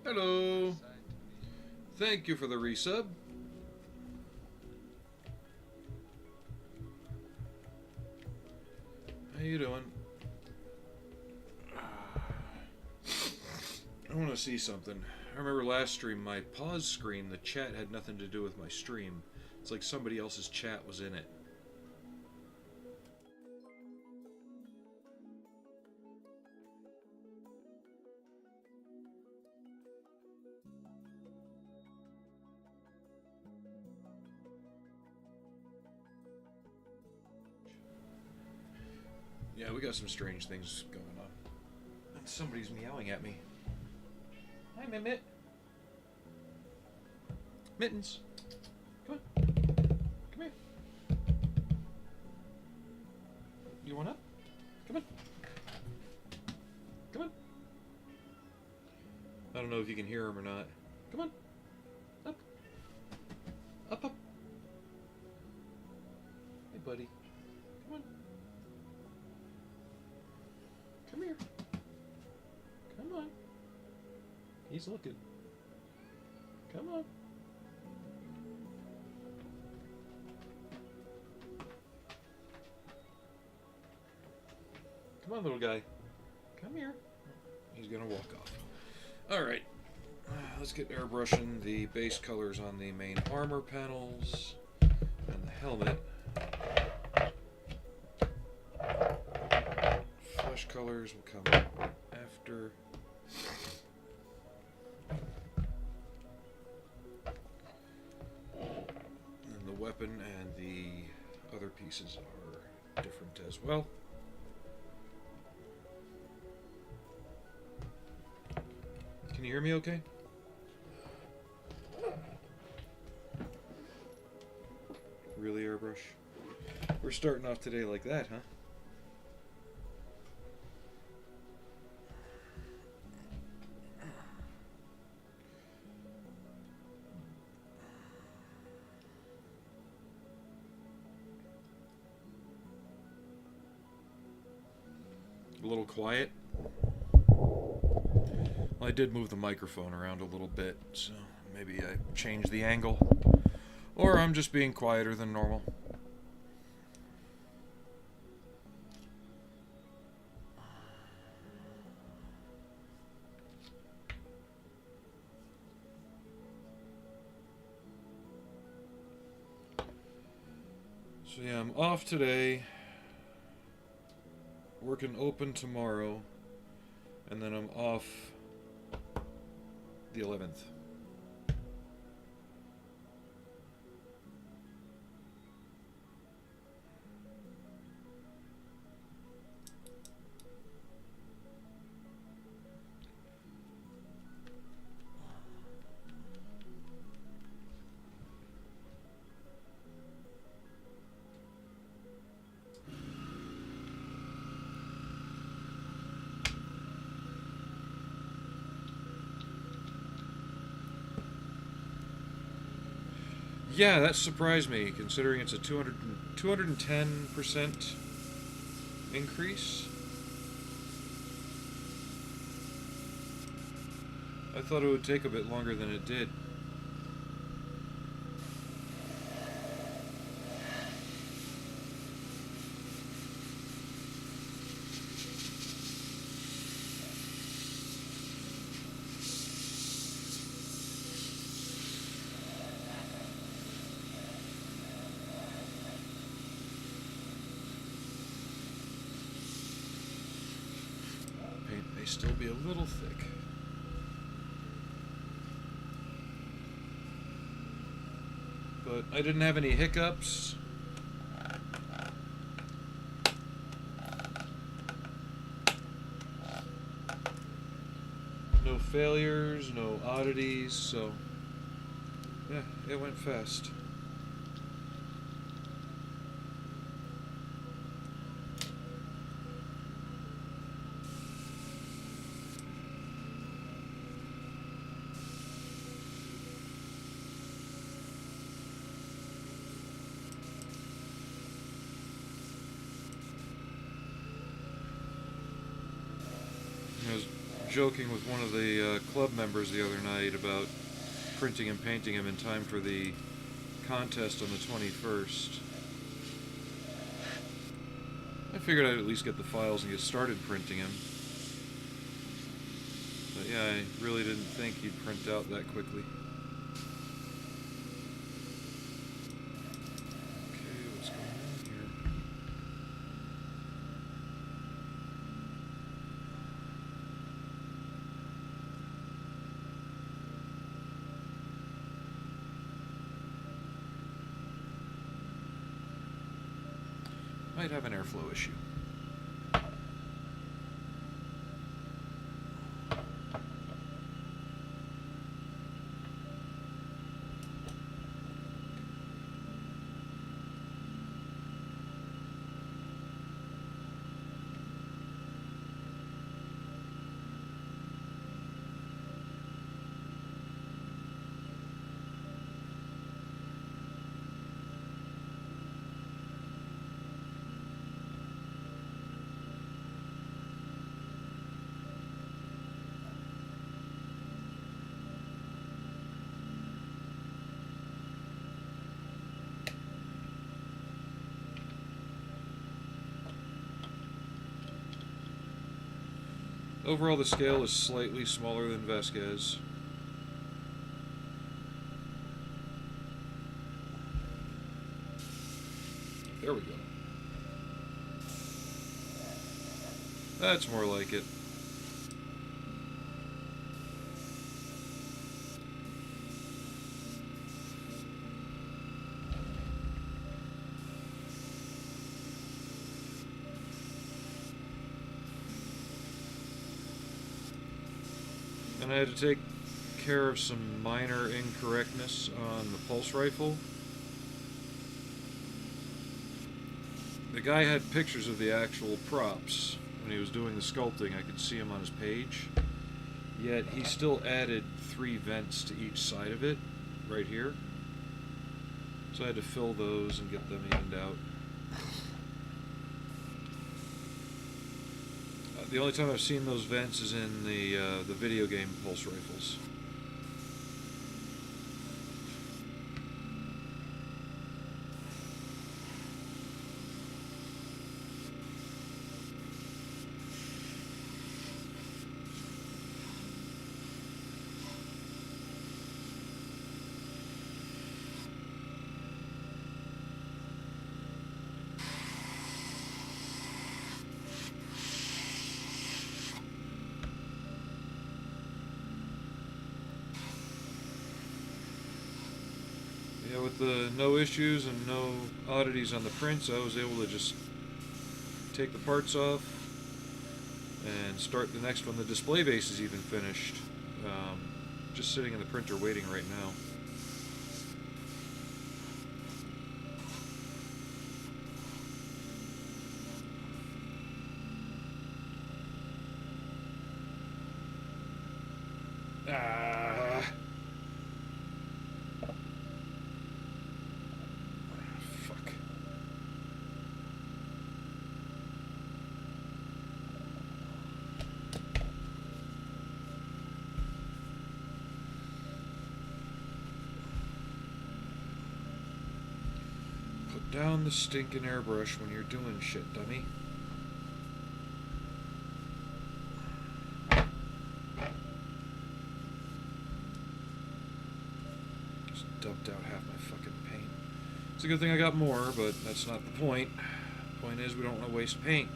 Hello. Thank you for the resub. How you doing? I want to see something. I remember last stream, my pause screen, the chat had nothing to do with my stream. It's like somebody else's chat was in it. Yeah, we got some strange things going on. And somebody's meowing at me. Hi, Mimit. Mittens. Come on. Come here. You want up? Come on. Come on. I don't know if you can hear him or not. Come on. Up. Up, up. Hey, buddy. Come on. Come here. Come on. He's looking. Come on. Come on, little guy. Come here. He's gonna walk off. Alright. Let's get airbrushing the base colors on the main armor panels and the helmet. Flesh colors will come after. And the weapon and the other pieces are different as well. Can you hear me okay? Really, airbrush? We're starting off today like that, huh? A little quiet. Well, I did move the microphone around a little bit, so maybe I changed the angle. Or I'm just being quieter than normal. So yeah, I'm off today. Working open tomorrow. And then I'm off the 11th. Yeah, that surprised me, considering it's a 210% increase. I thought it would take a bit longer than it did. still be a little thick. But I didn't have any hiccups. No failures, no oddities, so yeah, it went fast. I was joking with one of the club members the other night about printing and painting him in time for the contest on the 21st. I figured I'd at least get the files and get started printing him. But yeah, I really didn't think he'd print out that quickly. Okay, what's going on here? Might have an airflow issue. Overall, the scale is slightly smaller than Vasquez. There we go. That's more like it. And I had to take care of some minor incorrectness on the pulse rifle. The guy had pictures of the actual props when he was doing the sculpting. I could see him on his page. Yet he still added 3 vents to each side of it, right here. So I had to fill those and get them evened out. The only time I've seen those vents is in the video game pulse rifles. Yeah, with the no issues and no oddities on the prints, I was able to just take the parts off and start the next one. The display base is even finished. Just sitting in the printer waiting right now. Fuck. Put down the stinking airbrush when you're doing shit, dummy. Dumped out half my fucking paint. It's a good thing I got more, but that's not the point. The point is we don't want to waste paint.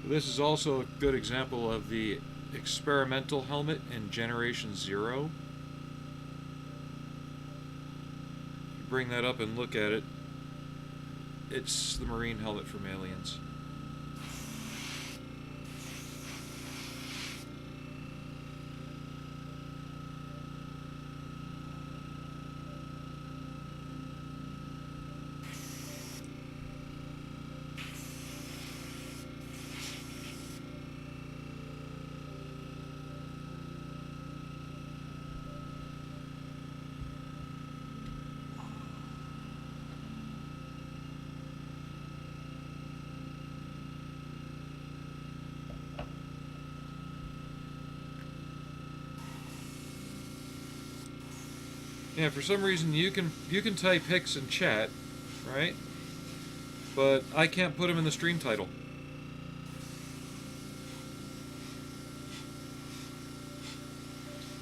This is also a good example of the experimental helmet in Generation 0. You bring that up and look at it, it's the Marine helmet from Aliens. Yeah, for some reason you can type Hicks in chat, right? But I can't put him in the stream title.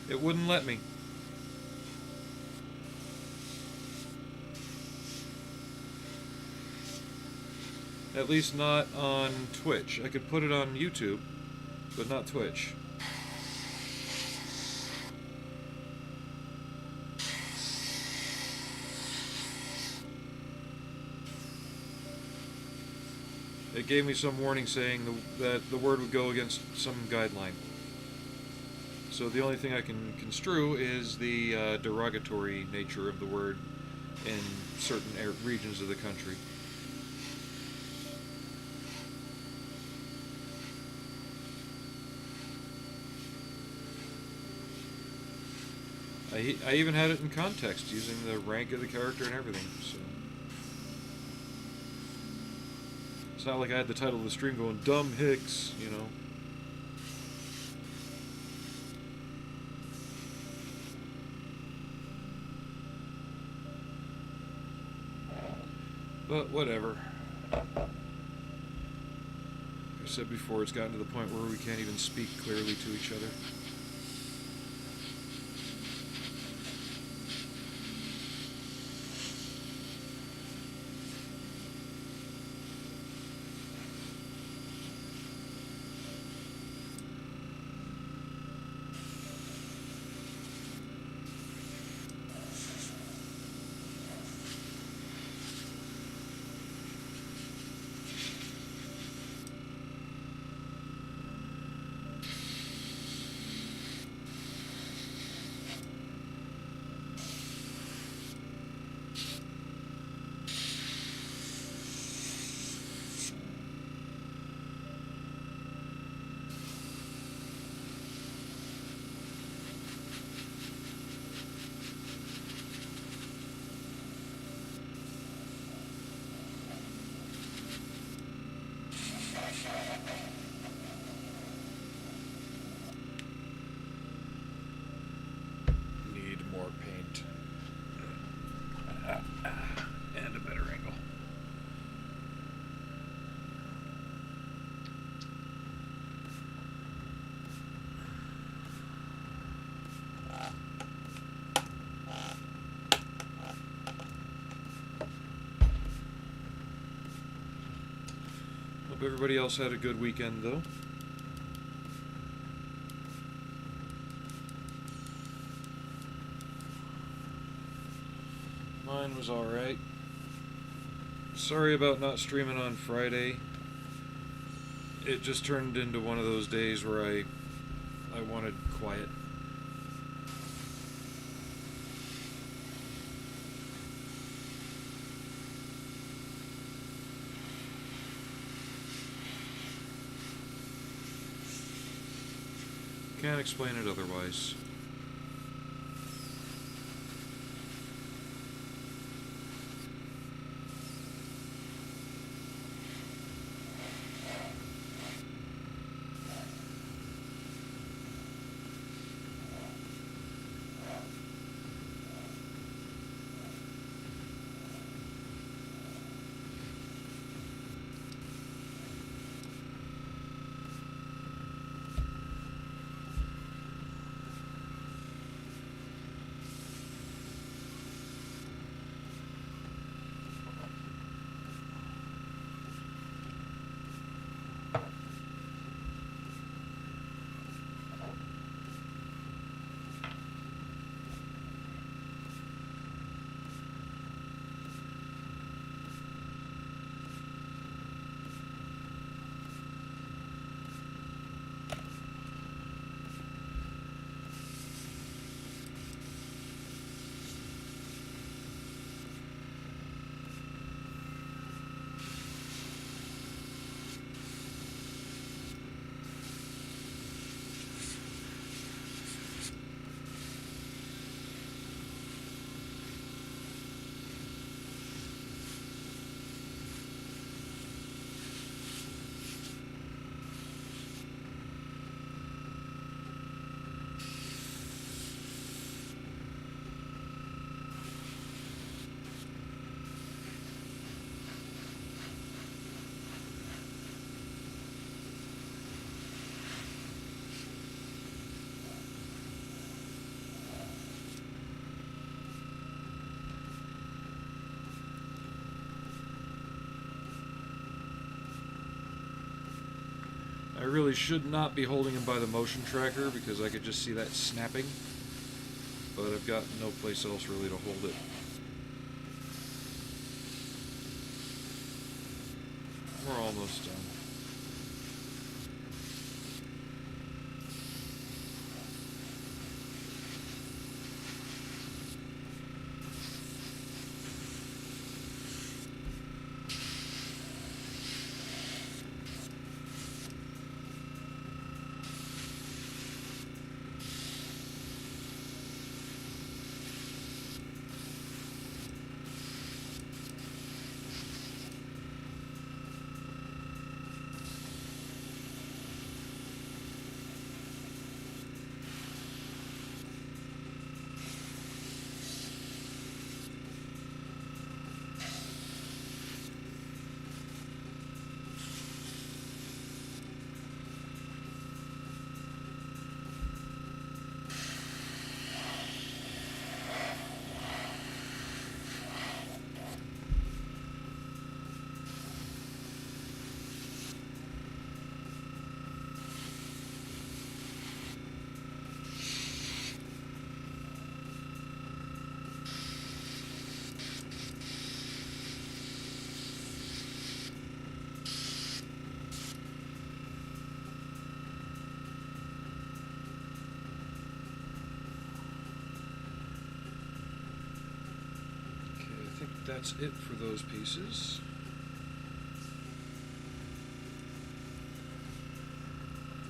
It wouldn't let me. At least not on Twitch. I could put it on YouTube, but not Twitch. It gave me some warning saying that the word would go against some guideline. So the only thing I can construe is the derogatory nature of the word in certain regions of the country. I even had it in context, using the rank of the character and everything, so... It's not like I had the title of the stream going, Dumb Hicks, you know. But whatever. Like I said before, it's gotten to the point where we can't even speak clearly to each other. Hope everybody else had a good weekend, though. Mine was alright. Sorry about not streaming on Friday. It just turned into one of those days where I wanted quiet. Can't explain it otherwise. I really should not be holding him by the motion tracker because I could just see that snapping. But I've got no place else really to hold it. We're almost done. That's it for those pieces.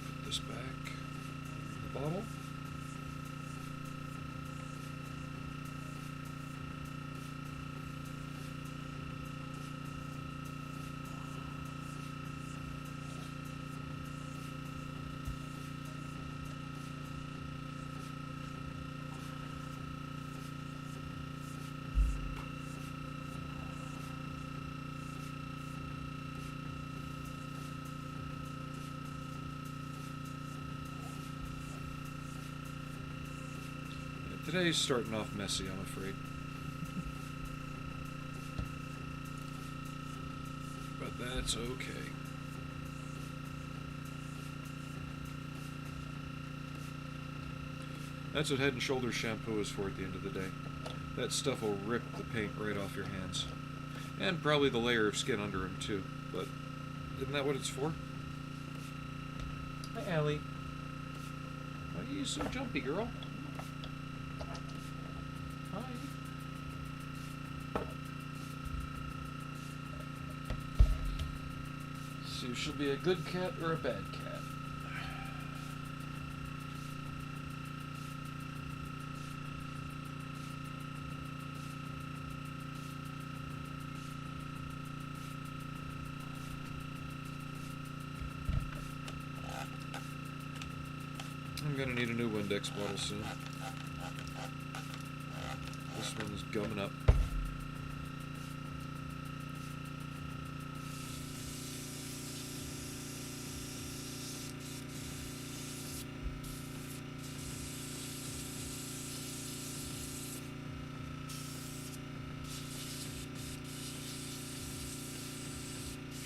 Put this back in the bottle. Today's starting off messy, I'm afraid. But that's okay. That's what Head and Shoulders shampoo is for at the end of the day. That stuff will rip the paint right off your hands. And probably the layer of skin under them too. But isn't that what it's for? Hi, Allie. Why are you so jumpy, girl? So she'll be a good cat or a bad cat. I'm gonna need a new Windex bottle soon. This one's gumming up.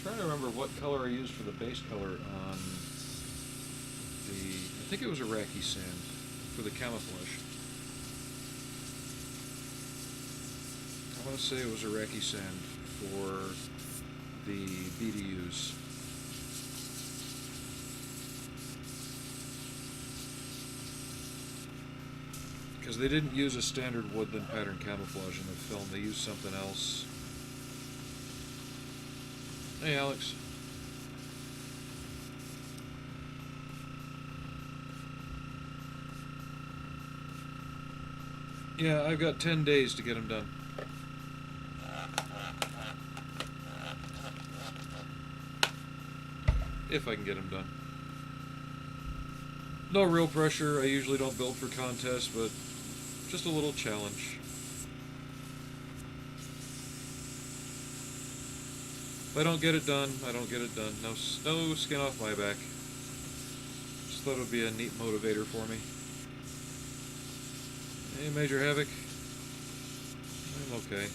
I'm trying to remember what color I used for the base color on the, I think it was Iraqi sand for the camouflage. I want to say it was Iraqi sand for the BDUs. Because they didn't use a standard woodland pattern camouflage in the film, they used something else. Hey, Alex. Yeah, I've got 10 days to get them done. If I can get them done. No real pressure. I usually don't build for contests, but just a little challenge. If I don't get it done, I don't get it done. No skin off my back. Just thought it would be a neat motivator for me. Hey, Major Havoc. I'm okay.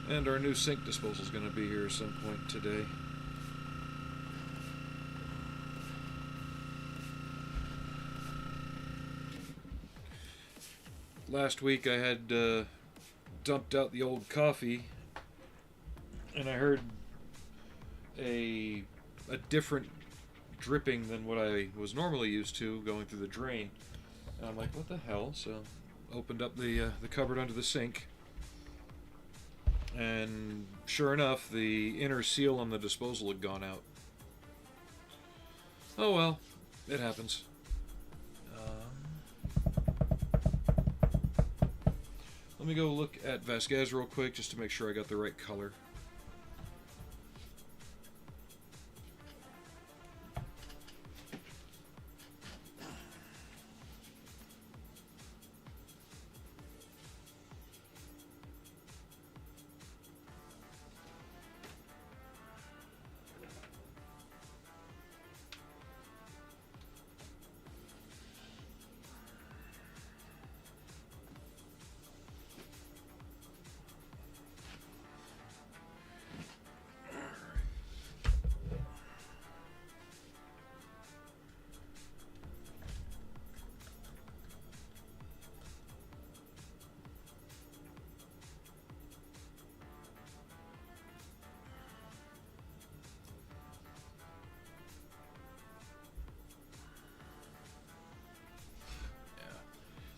And our new sink disposal is going to be here at some point today. Last week I had dumped out the old coffee, and I heard a different dripping than what I was normally used to going through the drain. And I'm like, what the hell? So opened up the cupboard under the sink, and sure enough, the inner seal on the disposal had gone out. Oh well, it happens. Let me go look at Vasquez real quick just to make sure I got the right color.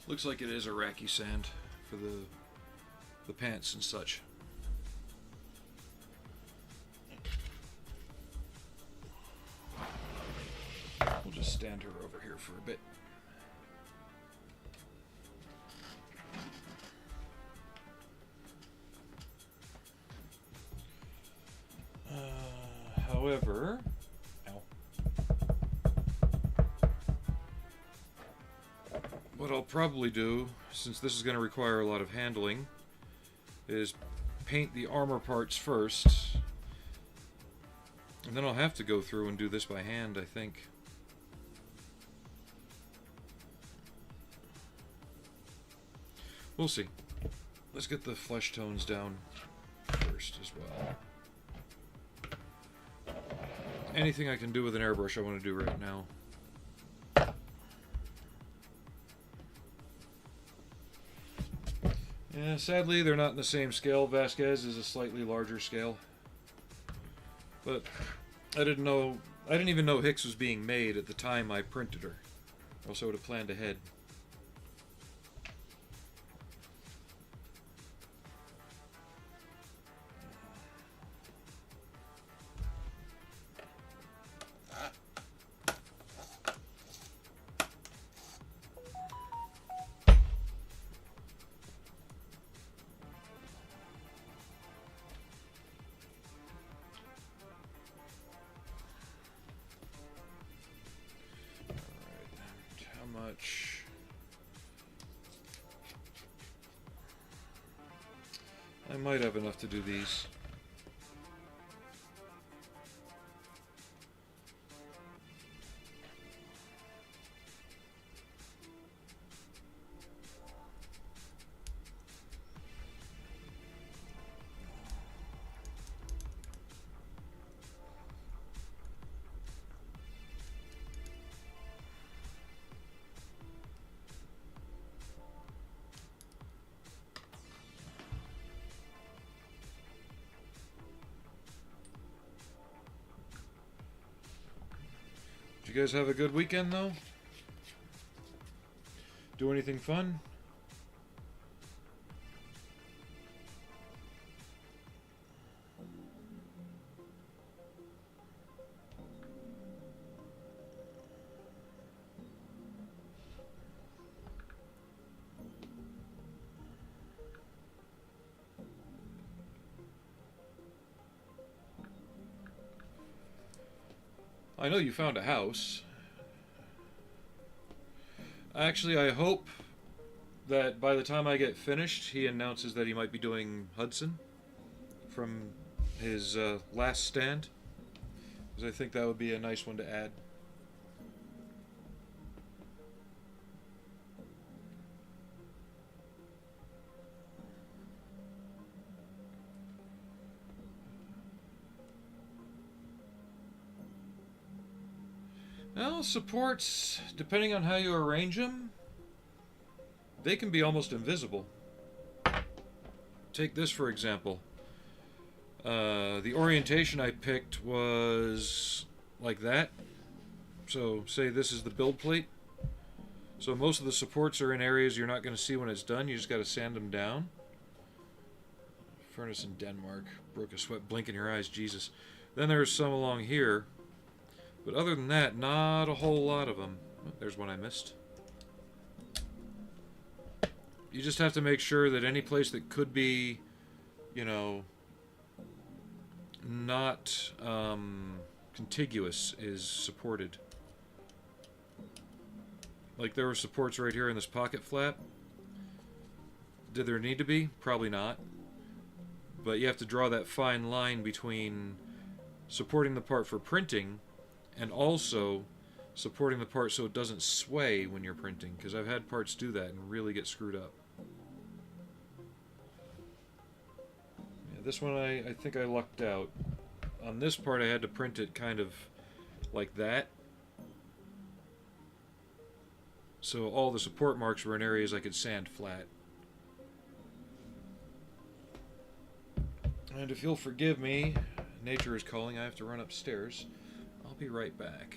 Looks like it is Iraqi sand for the pants and such. We'll just stand her over here for a bit. However, what I'll probably do, since this is going to require a lot of handling, is paint the armor parts first, and then I'll have to go through and do this by hand, I think. We'll see. Let's get the flesh tones down first as well. Anything I can do with an airbrush I want to do right now. Yeah, sadly, they're not in the same scale. Vasquez is a slightly larger scale. But I didn't even know Hicks was being made at the time I printed her. Or else I would have planned ahead. I might have enough to do these. Did you guys have a good weekend, though? Do anything fun? I know you found a house. Actually, I hope that by the time I get finished, he announces that he might be doing Hudson from his last stand. Because I think that would be a nice one to add. Well, supports, depending on how you arrange them, they can be almost invisible. Take this for example. The orientation I picked was like that. So say this is the build plate. So most of the supports are in areas you're not going to see when it's done. You just got to sand them down. Furnace in Denmark. Broke a sweat, blink in your eyes, Jesus. Then there's some along here. But other than that, not a whole lot of them. Oh, there's one I missed. You just have to make sure that any place that could be, you know, not contiguous is supported. Like there were supports right here in this pocket flap. Did there need to be? Probably not. But you have to draw that fine line between supporting the part for printing and also supporting the part so it doesn't sway when you're printing, because I've had parts do that and really get screwed up. Yeah, this one I think I lucked out. On this part I had to print it kind of like that. So all the support marks were in areas I could sand flat. And if you'll forgive me, nature is calling, I have to run upstairs. I'll be right back.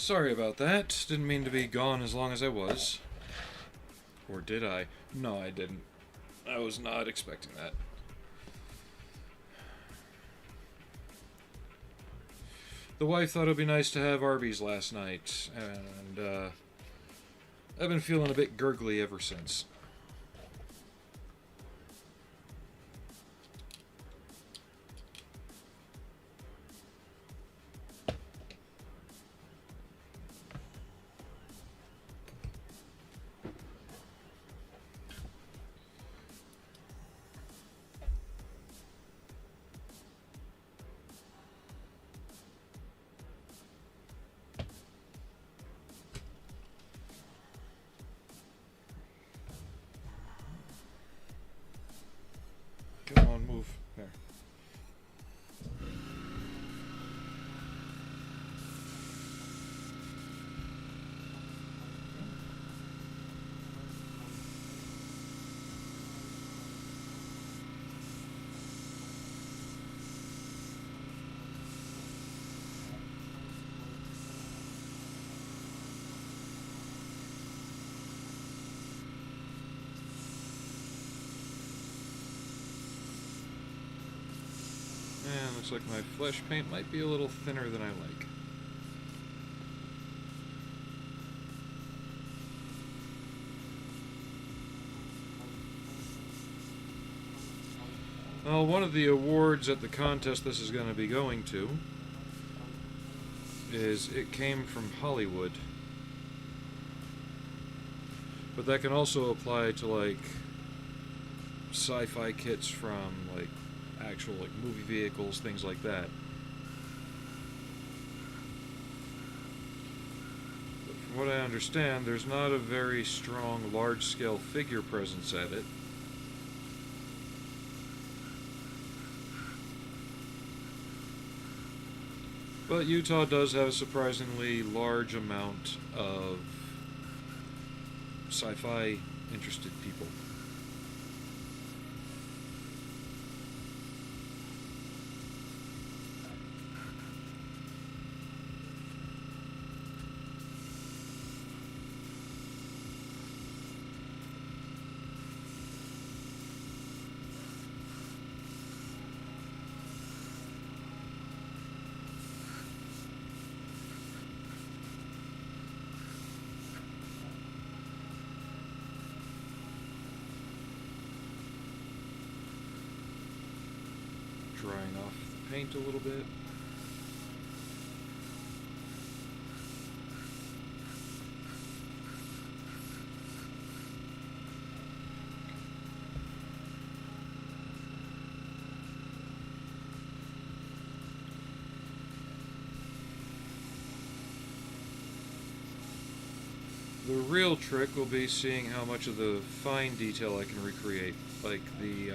Sorry about that. Didn't mean to be gone as long as I was. Or did I? No, I didn't. I was not expecting that. The wife thought it would be nice to have Arby's last night, and I've been feeling a bit gurgly ever since. Come on, move. There. And looks like my flesh paint might be a little thinner than I like. Well, one of the awards at the contest this is going to be going to is it came from Hollywood. But that can also apply to, like, sci-fi kits from, like, actual, like, movie vehicles, things like that. But from what I understand, there's not a very strong large-scale figure presence at it. But Utah does have a surprisingly large amount of sci-fi interested people. Drying off the paint a little bit. The real trick will be seeing how much of the fine detail I can recreate, like the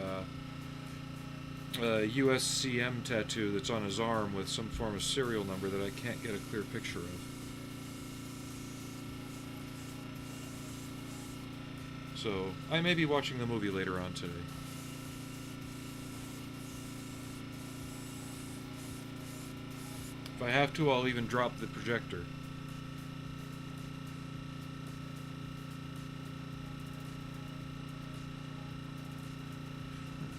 USCM tattoo that's on his arm with some form of serial number that I can't get a clear picture of. So, I may be watching the movie later on today. If I have to, I'll even drop the projector.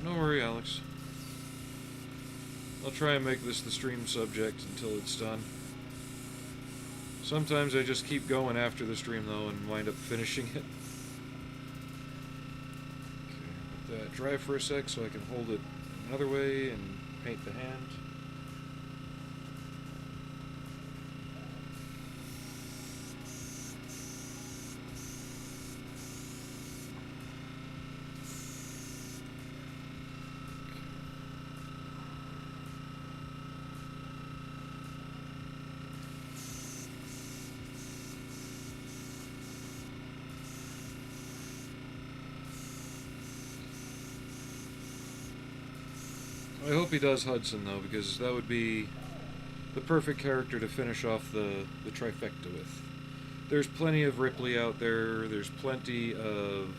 Don't worry, Alex. I'll try and make this the stream subject until it's done. Sometimes I just keep going after the stream, though, and wind up finishing it. Okay, let that dry for a sec so I can hold it another way and paint the hand. I hope he does Hudson, though, because that would be the perfect character to finish off the trifecta with. There's plenty of Ripley out there, there's plenty of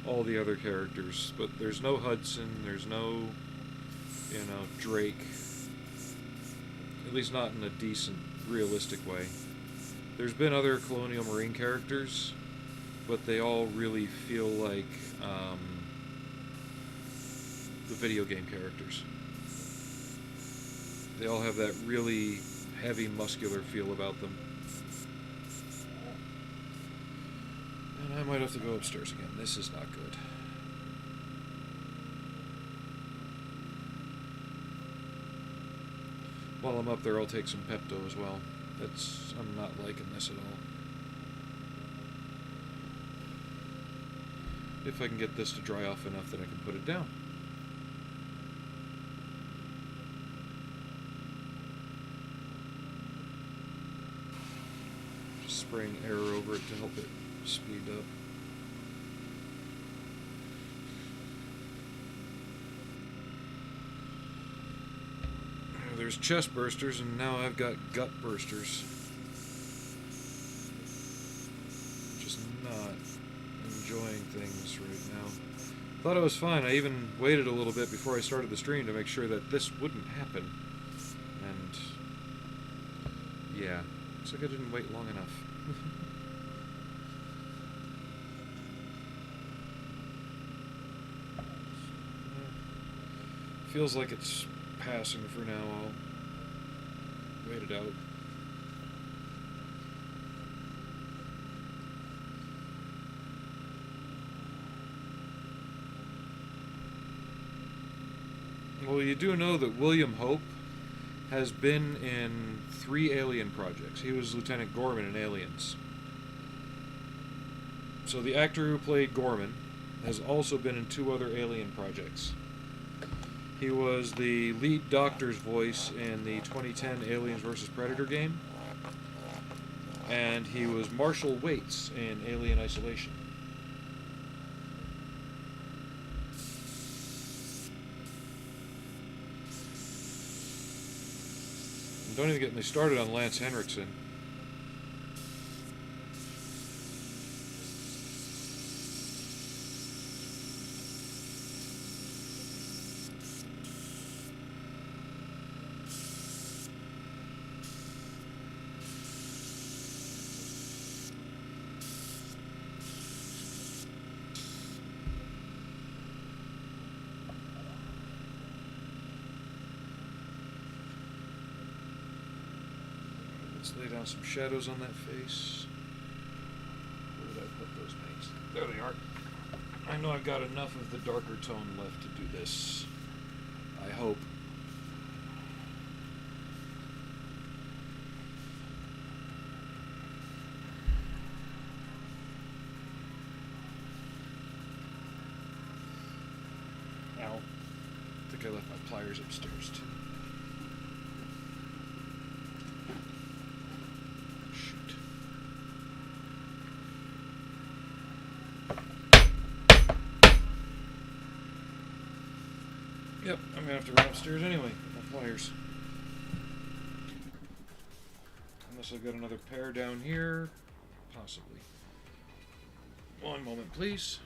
all the other characters, but there's no Hudson, there's no, you know, Drake. At least not in a decent, realistic way. There's been other Colonial Marine characters, but they all really feel like the video game characters. They all have that really heavy, muscular feel about them. And I might have to go upstairs again. This is not good. While I'm up there, I'll take some Pepto as well. I'm not liking this at all. If I can get this to dry off enough that I can put it down. Just spraying air over it to help it speed up. There's chest bursters, and now I've got gut bursters. Just not enjoying things right now. Thought it was fine. I even waited a little bit before I started the stream to make sure that this wouldn't happen. And yeah, looks like I didn't wait long enough. Feels like it's passing for now. I'll wait it out. Well, you do know that William Hope has been in 3 Alien projects. He was Lieutenant Gorman in Aliens. So the actor who played Gorman has also been in 2 other Alien projects. He was the lead doctor's voice in the 2010 Aliens vs. Predator game. And he was Marshall Waits in Alien Isolation. And don't even get me started on Lance Henriksen. Lay down some shadows on that face. Where did I put those paints? There they are. I know I've got enough of the darker tone left to do this. I hope. Ow. I think I left my pliers upstairs too. Yep, I'm gonna have to run upstairs anyway with my pliers. Unless I've got another pair down here. Possibly. One moment, please.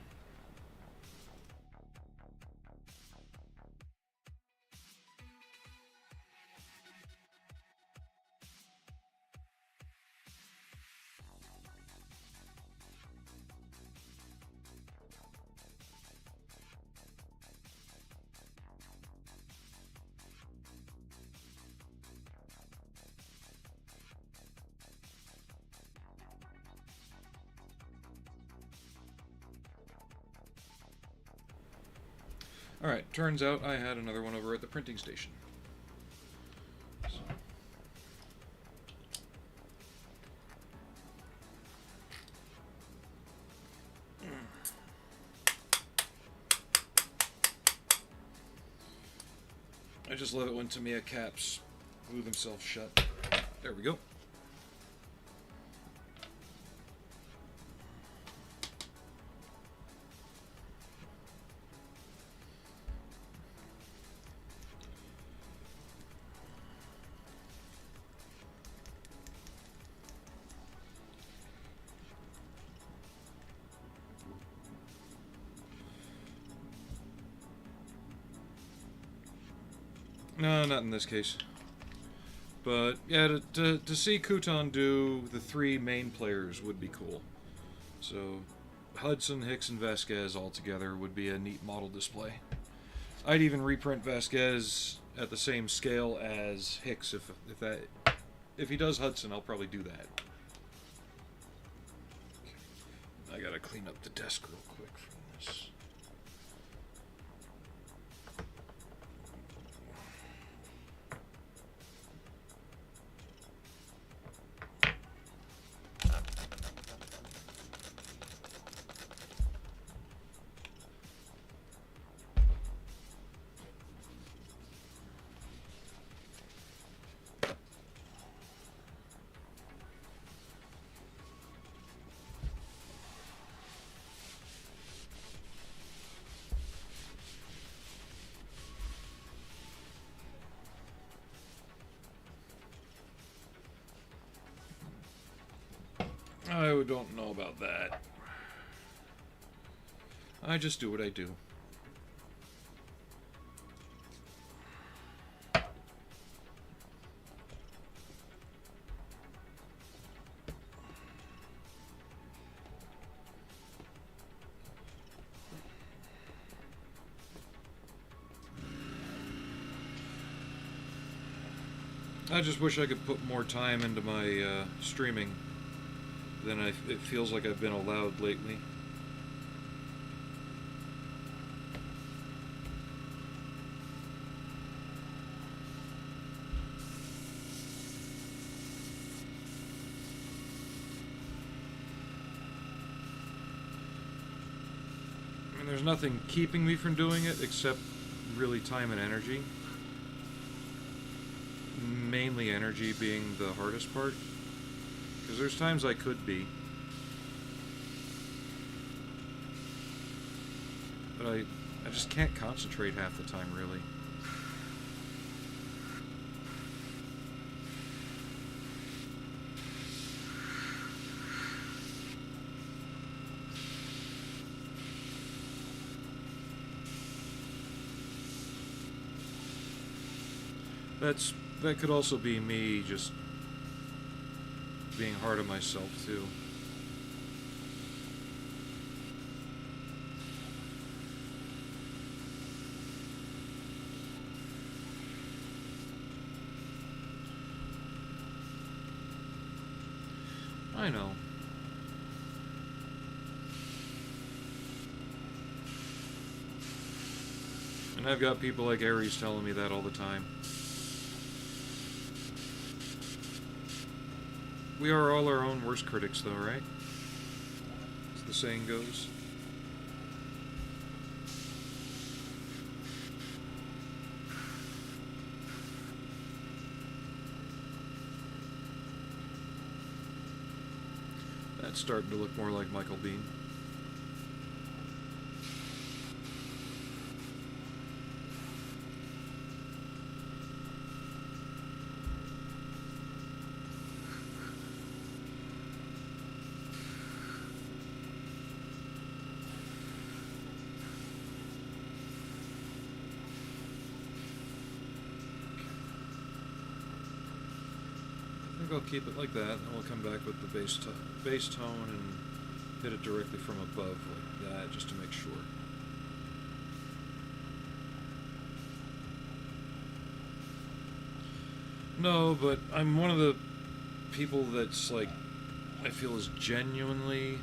Alright, turns out I had another one over at the printing station. So. I just love it when Tamiya caps glue themselves shut. There we go. No, not in this case. But yeah, to see Kuton do the three main players would be cool. So Hudson, Hicks, and Vasquez all together would be a neat model display. I'd even reprint Vasquez at the same scale as Hicks if he does Hudson, I'll probably do that. I gotta clean up the desk real quick from this. I don't know about that. I just do what I do. I just wish I could put more time into my streaming than it feels like I've been allowed lately. I mean, there's nothing keeping me from doing it except really time and energy. Mainly energy being the hardest part. Because there's times I could be. But I just can't concentrate half the time, really. That could also be me just being hard on myself too. I know. And I've got people like Aries telling me that all the time. We are all our own worst critics, though, right? As the saying goes. That's starting to look more like Michael Bean. I'll keep it like that, and we'll come back with the bass tone and hit it directly from above like that, just to make sure. No, but I'm one of the people that's like, I feel is genuinely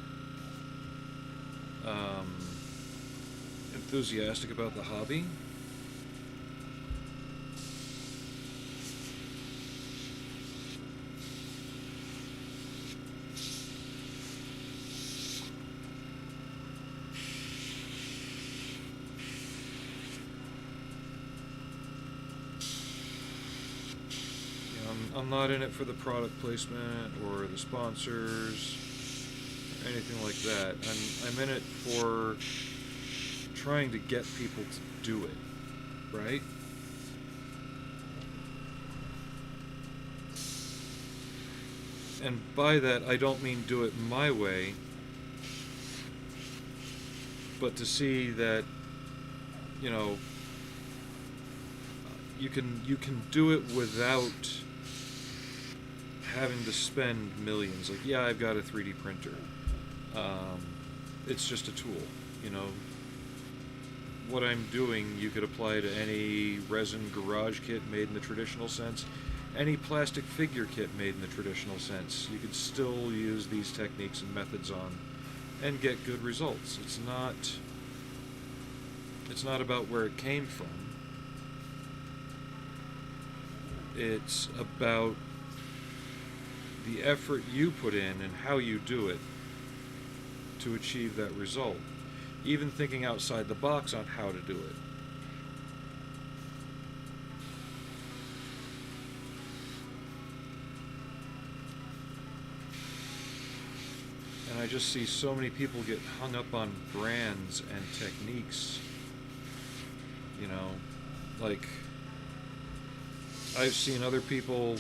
enthusiastic about the hobby. I'm not in it for the product placement or the sponsors or anything like that. I'm in it for trying to get people to do it, right? And by that, I don't mean do it my way, but to see that, you know, you can do it without having to spend millions. Like, yeah, I've got a 3D printer. It's just a tool, you know. What I'm doing, you could apply to any resin garage kit made in the traditional sense, any plastic figure kit made in the traditional sense. You could still use these techniques and methods on and get good results. It's not about where it came from. It's about the effort you put in and how you do it to achieve that result. Even thinking outside the box on how to do it. And I just see so many people get hung up on brands and techniques. You know, like, I've seen other people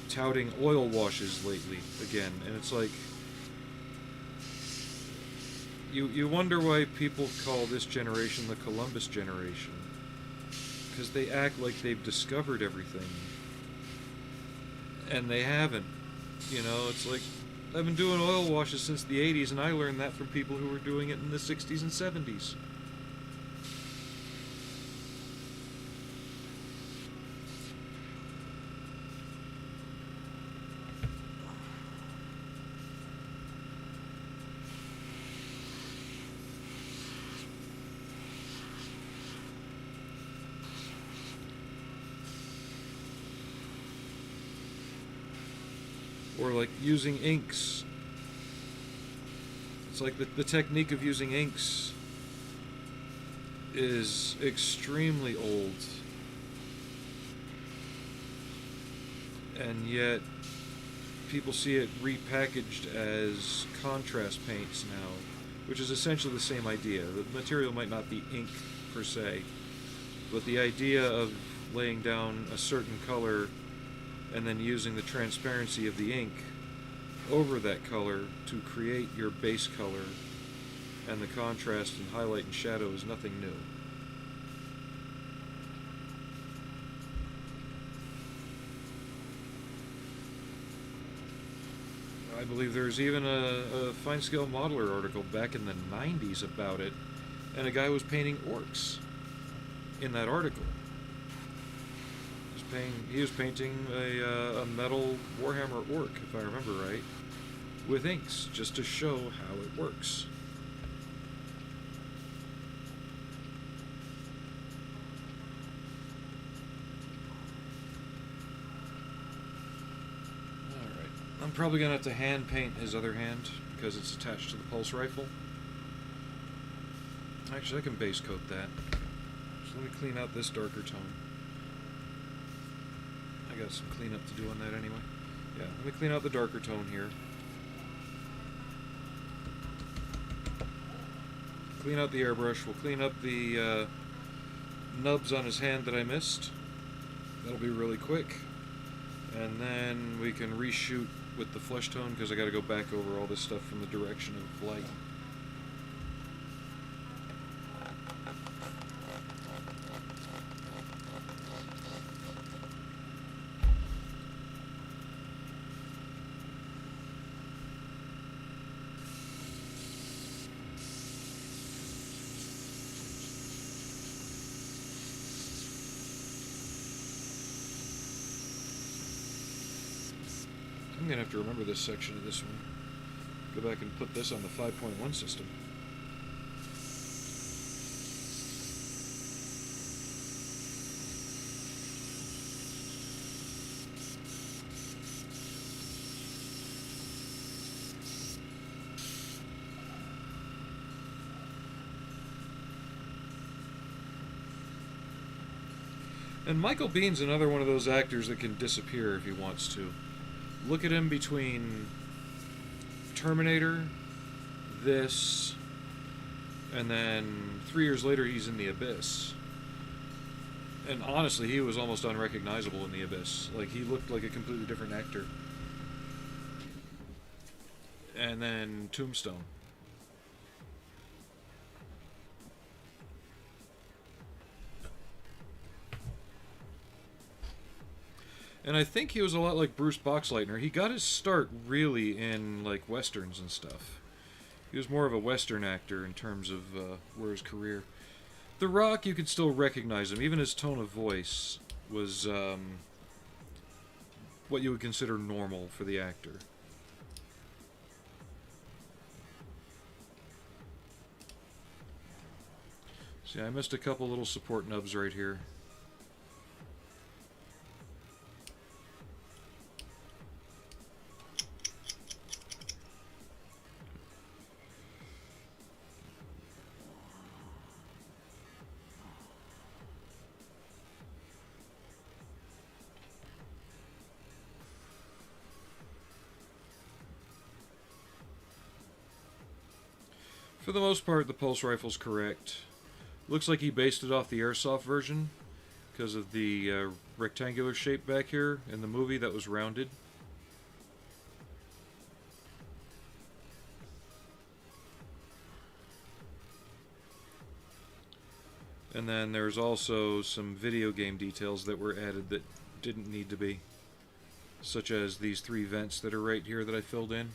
touting oil washes lately again, and it's like, you wonder why people call this generation the Columbus generation, because they act like they've discovered everything, and they haven't. You know, it's like, I've been doing oil washes since the 80s, and I learned that from people who were doing it in the 60s and 70s. Or like using inks. It's like the technique of using inks is extremely old. And yet people see it repackaged as contrast paints now, which is essentially the same idea. The material might not be ink per se, but the idea of laying down a certain color and then using the transparency of the ink over that color to create your base color, and the contrast and highlight and shadow is nothing new. I believe there's even a fine scale modeler article back in the 90s about it, and a guy was painting orcs in that article. He was painting a metal Warhammer orc, if I remember right, with inks, just to show how it works. Alright, I'm probably going to have to hand paint his other hand, because it's attached to the pulse rifle. Actually, I can base coat that. So let me clean out this darker tone. I got some cleanup to do on that anyway. Yeah, let me clean out the darker tone here. Clean out the airbrush. We'll clean up the nubs on his hand that I missed. That'll be really quick. And then we can reshoot with the flesh tone, because I got to go back over all this stuff from the direction of light. I'm going to have to remember this section of this one. Go back and put this on the 5.1 system. And Michael Biehn's another one of those actors that can disappear if he wants to. Look at him between Terminator, this, and then 3 years later he's in The Abyss. And honestly, he was almost unrecognizable in The Abyss. Like, he looked like a completely different actor. And then Tombstone. And I think he was a lot like Bruce Boxleitner. He got his start really in like westerns and stuff. He was more of a western actor in terms of where his career. The Rock, you could still recognize him. Even his tone of voice was what you would consider normal for the actor. See, I missed a couple little support nubs right here. For the most part, the pulse rifle's correct. Looks like he based it off the airsoft version because of the rectangular shape back here in the movie that was rounded. And then there's also some video game details that were added that didn't need to be, such as these 3 vents that are right here that I filled in.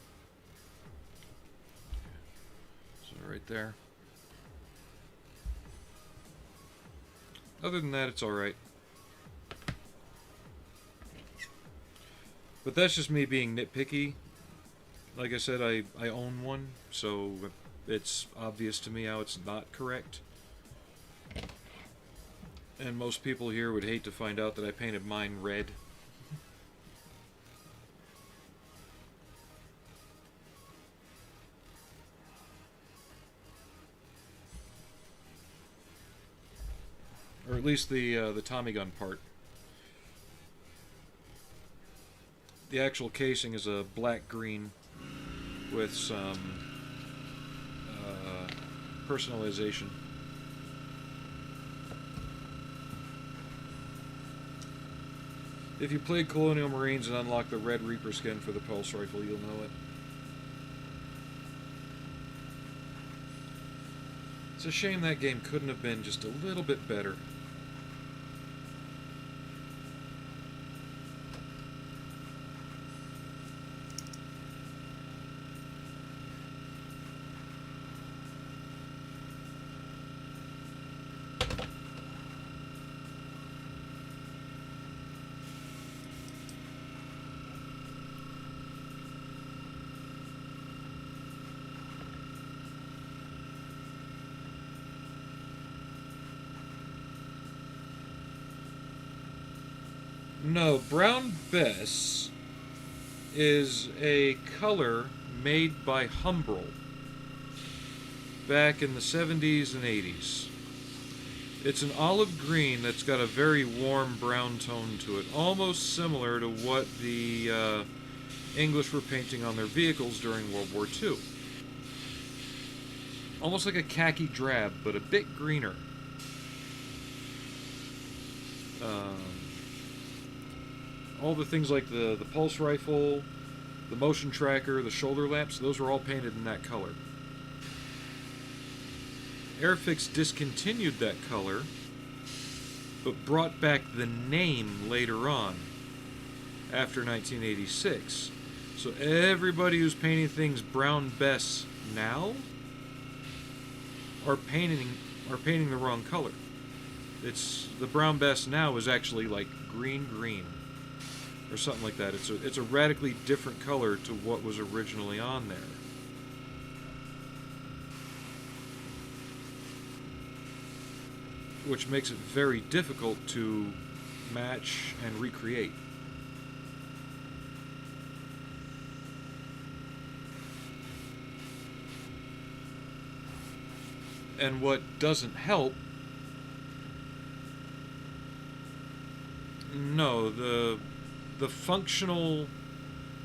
So right there. Other than that, it's alright. But that's just me being nitpicky. Like I said, I own one, so it's obvious to me how it's not correct. And most people here would hate to find out that I painted mine red. Or at least the Tommy gun part. The actual casing is a black-green with some personalization. If you played Colonial Marines and unlock the Red Reaper skin for the pulse rifle, you'll know it. It's a shame that game couldn't have been just a little bit better. No, Brown Bess is a color made by Humbrol back in the 70s and 80s. It's an olive green that's got a very warm brown tone to it, almost similar to what the English were painting on their vehicles during World War II. Almost like a khaki drab, but a bit greener. All the things like the pulse rifle, the motion tracker, the shoulder lamps, those were all painted in that color. Airfix discontinued that color, but brought back the name later on, after 1986. So everybody who's painting things Brown Bess now are painting the wrong color. It's the Brown Bess now is actually like green, or something like that. It's a radically different color to what was originally on there. Which makes it very difficult to match and recreate. And what doesn't help, no, the functional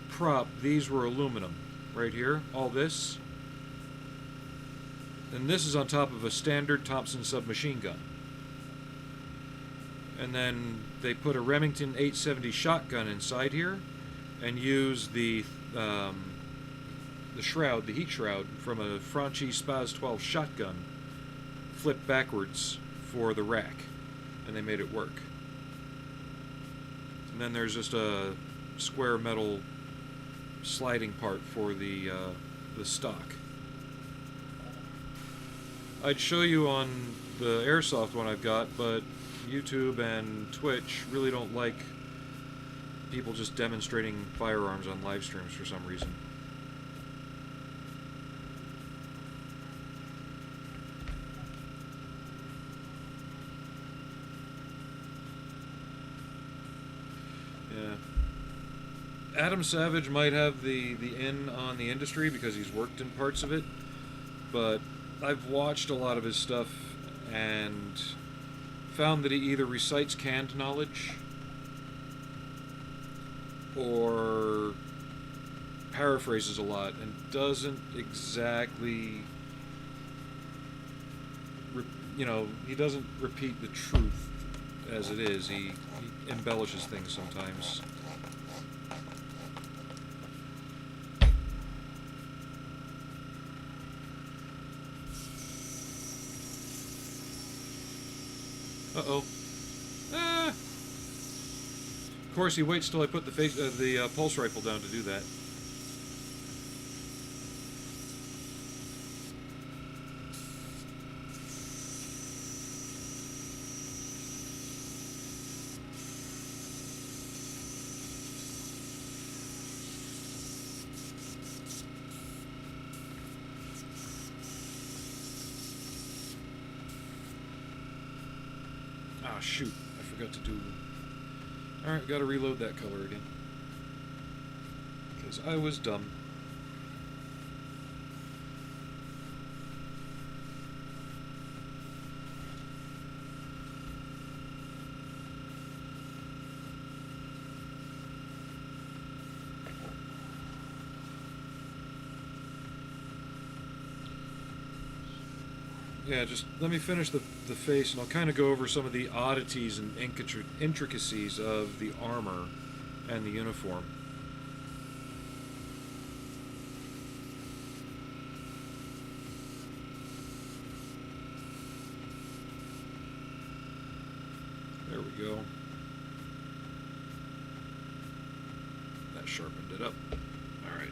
prop, these were aluminum. Right here, all this. And this is on top of a standard Thompson submachine gun. And then they put a Remington 870 shotgun inside here and use the shroud, the heat shroud, from a Franchi Spaz 12 shotgun flipped backwards for the rack. And they made it work. and then there's just a square metal sliding part for the stock. I'd show you on the airsoft one I've got, but YouTube and Twitch really don't like people just demonstrating firearms on live streams for some reason. Yeah. Adam Savage might have the in on the industry because he's worked in parts of it, but I've watched a lot of his stuff and found that he either recites canned knowledge or paraphrases a lot and doesn't exactly, he doesn't repeat the truth as it is. He embellishes things sometimes. Uh-oh. Ah! Of course, he waits till I put the pulse rifle down to do that. Ah, shoot. I forgot to do... Alright, gotta reload that color again. Because I was dumb. Yeah, just let me finish the face, and I'll kind of go over some of the oddities and intricacies of the armor and the uniform. There we go. That sharpened it up. All right.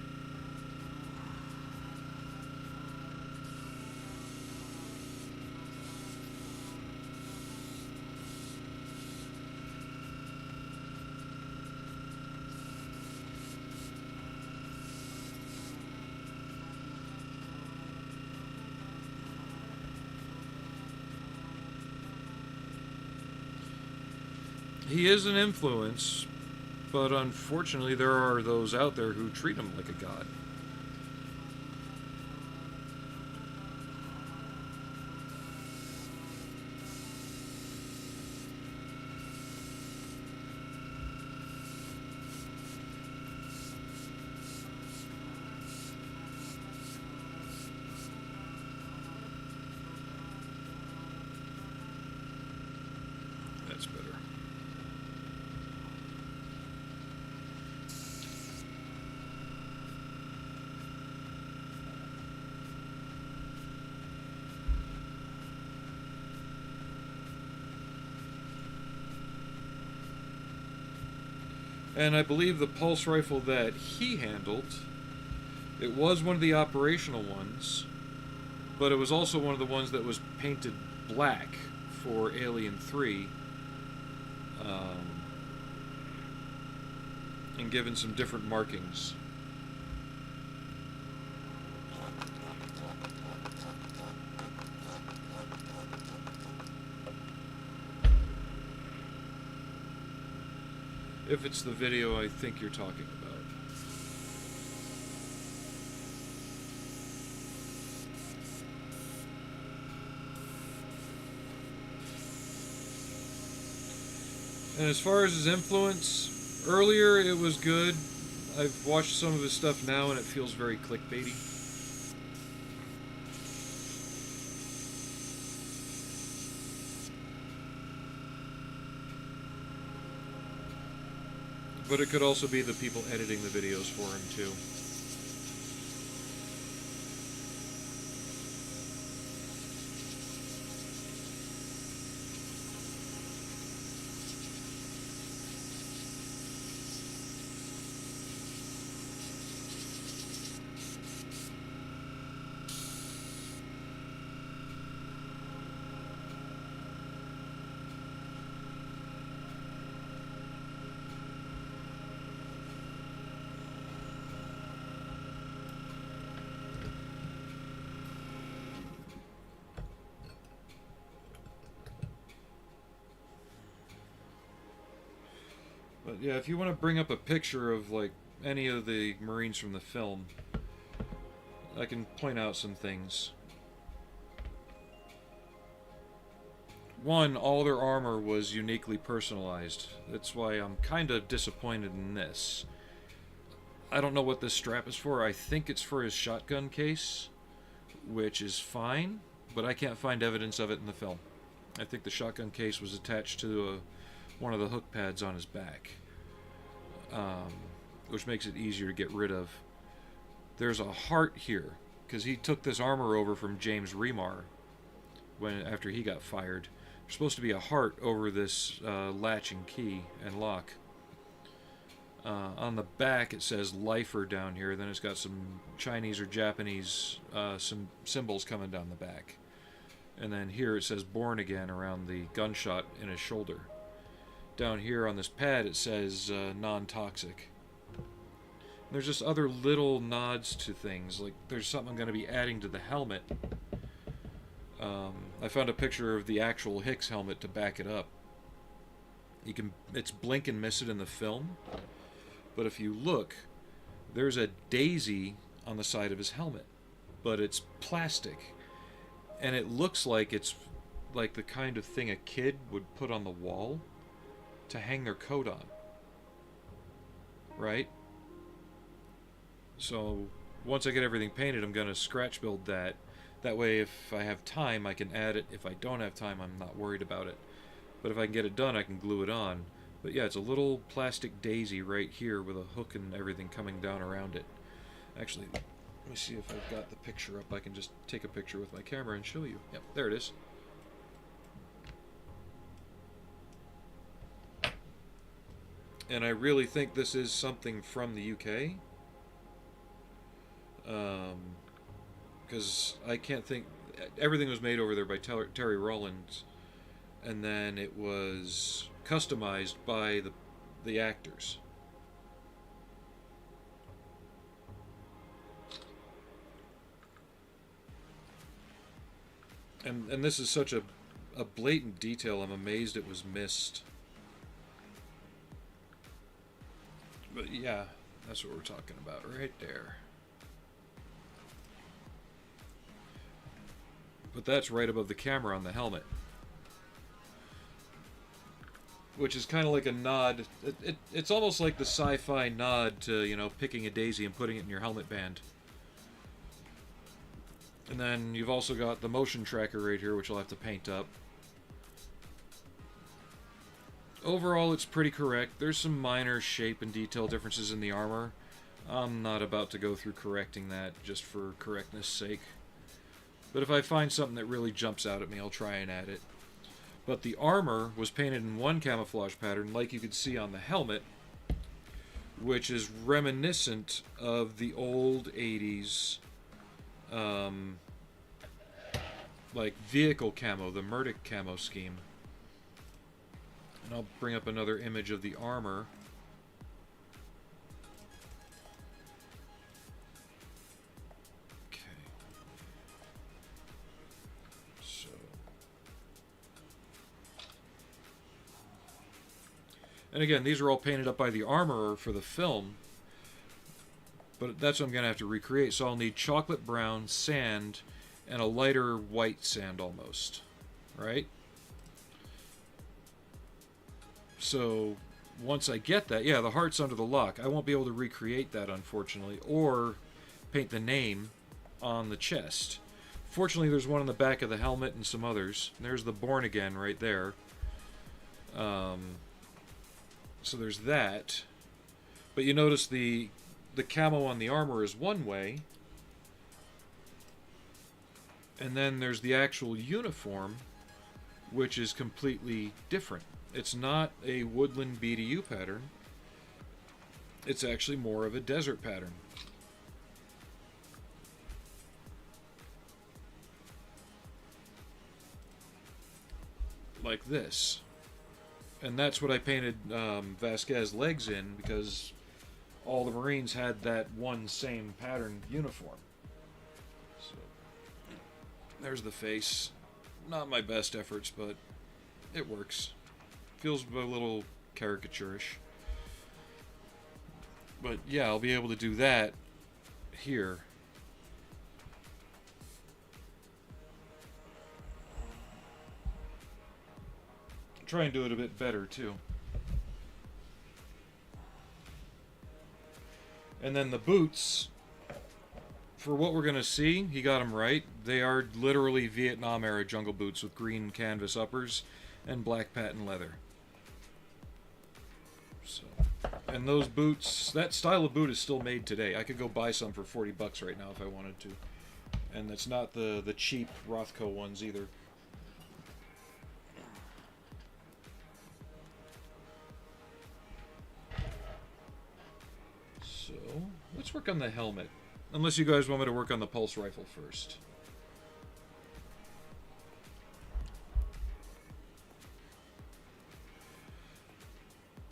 He is an influence, but unfortunately there are those out there who treat him like a god. That's better. And I believe the pulse rifle that he handled, it was one of the operational ones, but it was also one of the ones that was painted black for Alien 3, and given some different markings. If it's the video I think you're talking about. And as far as his influence, earlier it was good. I've watched some of his stuff now and it feels very clickbaity. But it could also be the people editing the videos for him, too. But yeah, if you want to bring up a picture of like any of the Marines from the film, I can point out some things. One, all their armor was uniquely personalized. That's why I'm kind of disappointed in this. I don't know what this strap is for. I think it's for his shotgun case, which is fine, but I can't find evidence of it in the film. I think the shotgun case was attached to one of the hook pads on his back, which makes it easier to get rid of. There's a heart here, because he took this armor over from James Remar after he got fired. There's supposed to be a heart over this latch and key and lock. On the back it says lifer down here, then it's got some Chinese or Japanese some symbols coming down the back. And then here it says born again around the gunshot in his shoulder. Down here on this pad it says non-toxic. There's just other little nods to things, like there's something I'm going to be adding to the helmet. I found a picture of the actual Hicks helmet to back it up. It's blink and miss it in the film, but if you look, there's a daisy on the side of his helmet, but it's plastic, and it looks like it's like the kind of thing a kid would put on the wall to hang their coat on, right? So once I get everything painted, I'm going to scratch build that. That way, if I have time, I can add it. If I don't have time, I'm not worried about it. But if I can get it done, I can glue it on. But yeah, it's a little plastic daisy right here with a hook and everything coming down around it. Actually, let me see if I've got the picture up. I can just take a picture with my camera and show you. Yep, there it is. And I really think this is something from the UK. Because I can't think... Everything was made over there by Terry Rollins, and then it was customized by the actors. And this is such a blatant detail, I'm amazed it was missed. But yeah, that's what we're talking about right there. But that's right above the camera on the helmet, which is kind of like a nod. It's almost like the sci-fi nod to, you know, picking a daisy and putting it in your helmet band. And then you've also got the motion tracker right here, which I'll have to paint up. Overall, it's pretty correct. There's some minor shape and detail differences in the armor. I'm not about to go through correcting that just for correctness' sake. But if I find something that really jumps out at me, I'll try and add it. But the armor was painted in one camouflage pattern, like you could see on the helmet, which is reminiscent of the old 80s, like vehicle camo, the Murdoch camo scheme. And I'll bring up another image of the armor. And again, these are all painted up by the armorer for the film, but that's what I'm going to have to recreate. So I'll need chocolate brown sand and a lighter white sand almost, right? So once I get that, yeah, the heart's under the lock. I won't be able to recreate that, unfortunately, or paint the name on the chest. Fortunately, there's one on the back of the helmet and some others. There's the Born Again right there. So there's that. But you notice the camo on the armor is one way. And then there's the actual uniform, which is completely different. It's not a woodland BDU pattern. It's actually more of a desert pattern. Like this. And that's what I painted Vasquez's legs in, because all the Marines had that one same pattern uniform. So there's the face. Not my best efforts, but it works. Feels a little caricaturish. But yeah, I'll be able to do that here. Try and do it a bit better too. And then the boots, for what we're going to see, he got them right. They are literally Vietnam era jungle boots with green canvas uppers and black patent leather. So, and those boots, that style of boot is still made today. I could go buy some for 40 bucks right now if I wanted to. And that's not the cheap Rothko ones either. So, let's work on the helmet. Unless you guys want me to work on the pulse rifle first.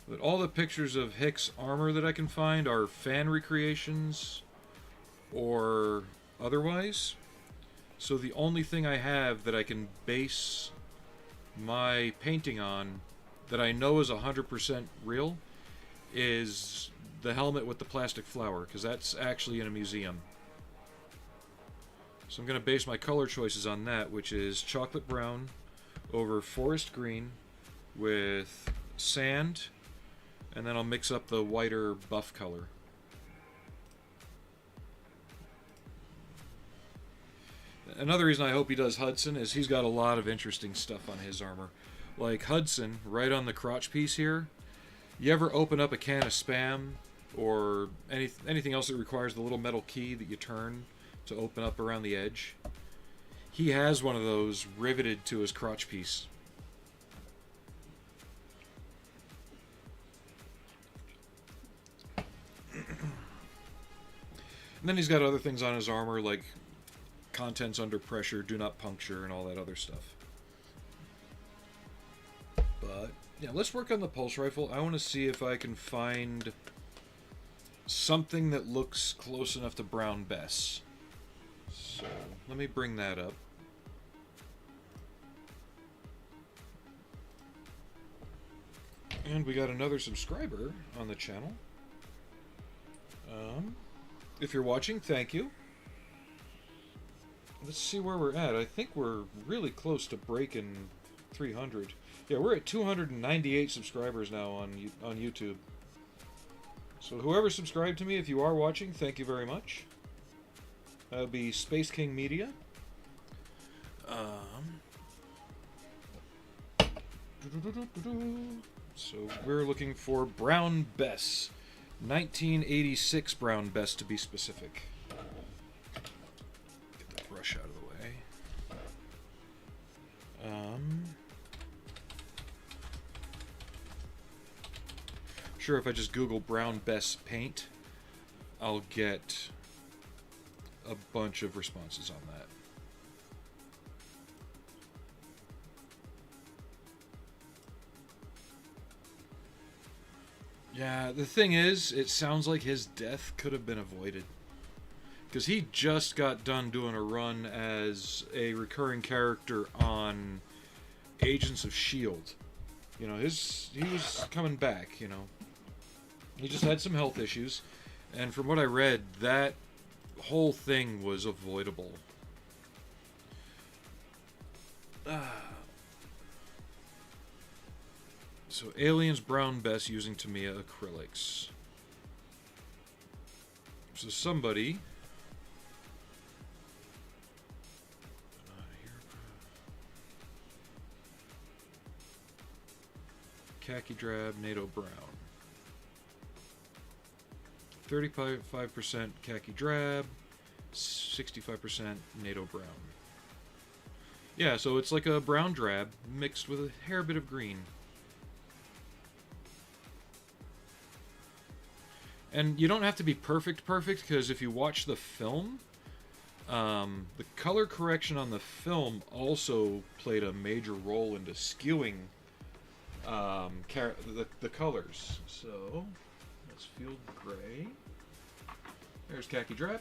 But all the pictures of Hicks armor that I can find are fan recreations or otherwise. So the only thing I have that I can base my painting on that I know is 100% real is the helmet with the plastic flower, because that's actually in a museum. So I'm going to base my color choices on that, which is chocolate brown over forest green with sand, and then I'll mix up the whiter buff color. Another reason I hope he does Hudson is he's got a lot of interesting stuff on his armor. Like Hudson, right on the crotch piece here, you ever open up a can of Spam or anything else that requires the little metal key that you turn to open up around the edge? He has one of those riveted to his crotch piece. And then he's got other things on his armor like contents under pressure, do not puncture, and all that other stuff. But yeah, let's work on the pulse rifle. I want to see if I can find something that looks close enough to Brown Bess. So let me bring that up. And we got another subscriber on the channel. If you're watching, thank you. Let's see where we're at. I think we're really close to breaking 300. Yeah, we're at 298 subscribers now on YouTube. So whoever subscribed to me, if you are watching, thank you very much. That would be Space King Media. So we're looking for Brown Bess. 1986 Brown Bess to be specific. Get the brush out of the way. Sure, if I just Google Brown Bess paint, I'll get a bunch of responses on that. Yeah, the thing is, it sounds like his death could have been avoided. Because he just got done doing a run as a recurring character on Agents of S.H.I.E.L.D. You know, he was coming back, you know. He just had some health issues. And from what I read, that whole thing was avoidable. So, Aliens Brown Bess using Tamiya acrylics. So somebody... Khaki drab, NATO brown. 35% khaki drab, 65% NATO brown. Yeah, so it's like a brown drab mixed with a hair bit of green. And you don't have to be perfect, because if you watch the film, the color correction on the film also played a major role into skewing the colors. So, let's field gray. There's khaki drab.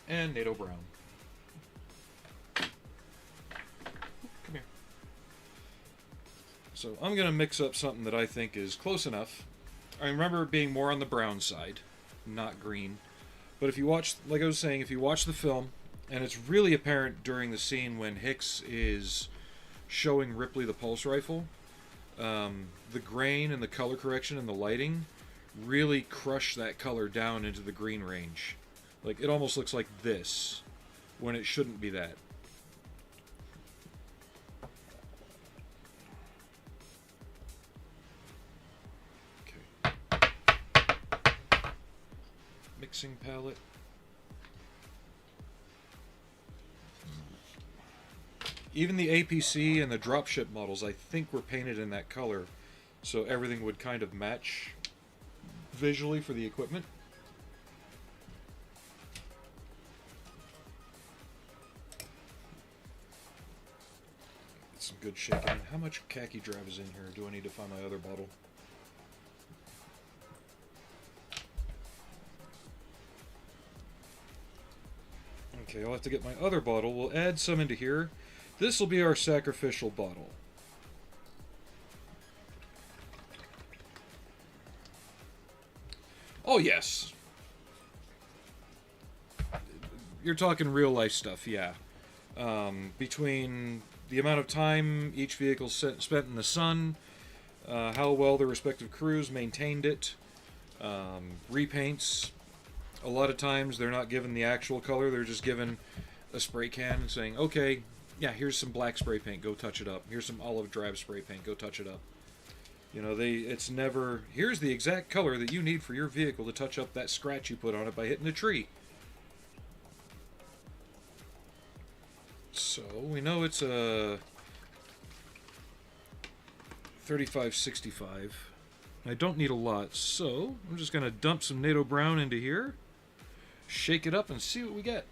And NATO brown. Come here. So I'm going to mix up something that I think is close enough. I remember it being more on the brown side, not green. But if you watch, like I was saying, if you watch the film, and it's really apparent during the scene when Hicks is showing Ripley the pulse rifle, the grain and the color correction and the lighting really crush that color down into the green range. Like, it almost looks like this, when it shouldn't be that. Okay. Mixing palette. Even the APC and the dropship models, I think, were painted in that color, so everything would kind of match visually for the equipment. Get some good shaking. How much khaki drive is in here? Do I need to find my other bottle? Okay, I'll have to get my other bottle. We'll add some into here. This will be our sacrificial bottle. Oh, yes. You're talking real life stuff, yeah. Between the amount of time each vehicle spent in the sun, how well their respective crews maintained it, repaints. A lot of times they're not given the actual color, they're just given a spray can and saying, okay, yeah, here's some black spray paint, go touch it up. Here's some olive drab spray paint, go touch it up. You know, it's never, here's the exact color that you need for your vehicle to touch up that scratch you put on it by hitting a tree. So, we know it's a 3565. I don't need a lot, so I'm just going to dump some NATO Brown into here, shake it up, and see what we get.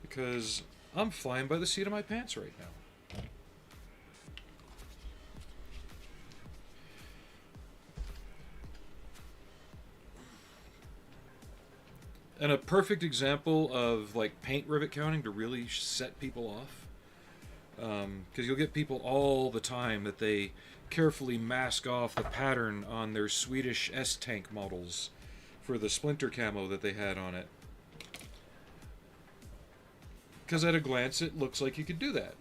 Because I'm flying by the seat of my pants right now. And a perfect example of like paint rivet counting to really set people off. Because you'll get people all the time that they carefully mask off the pattern on their Swedish S-Tank models for the splinter camo that they had on it. Because at a glance it looks like you could do that.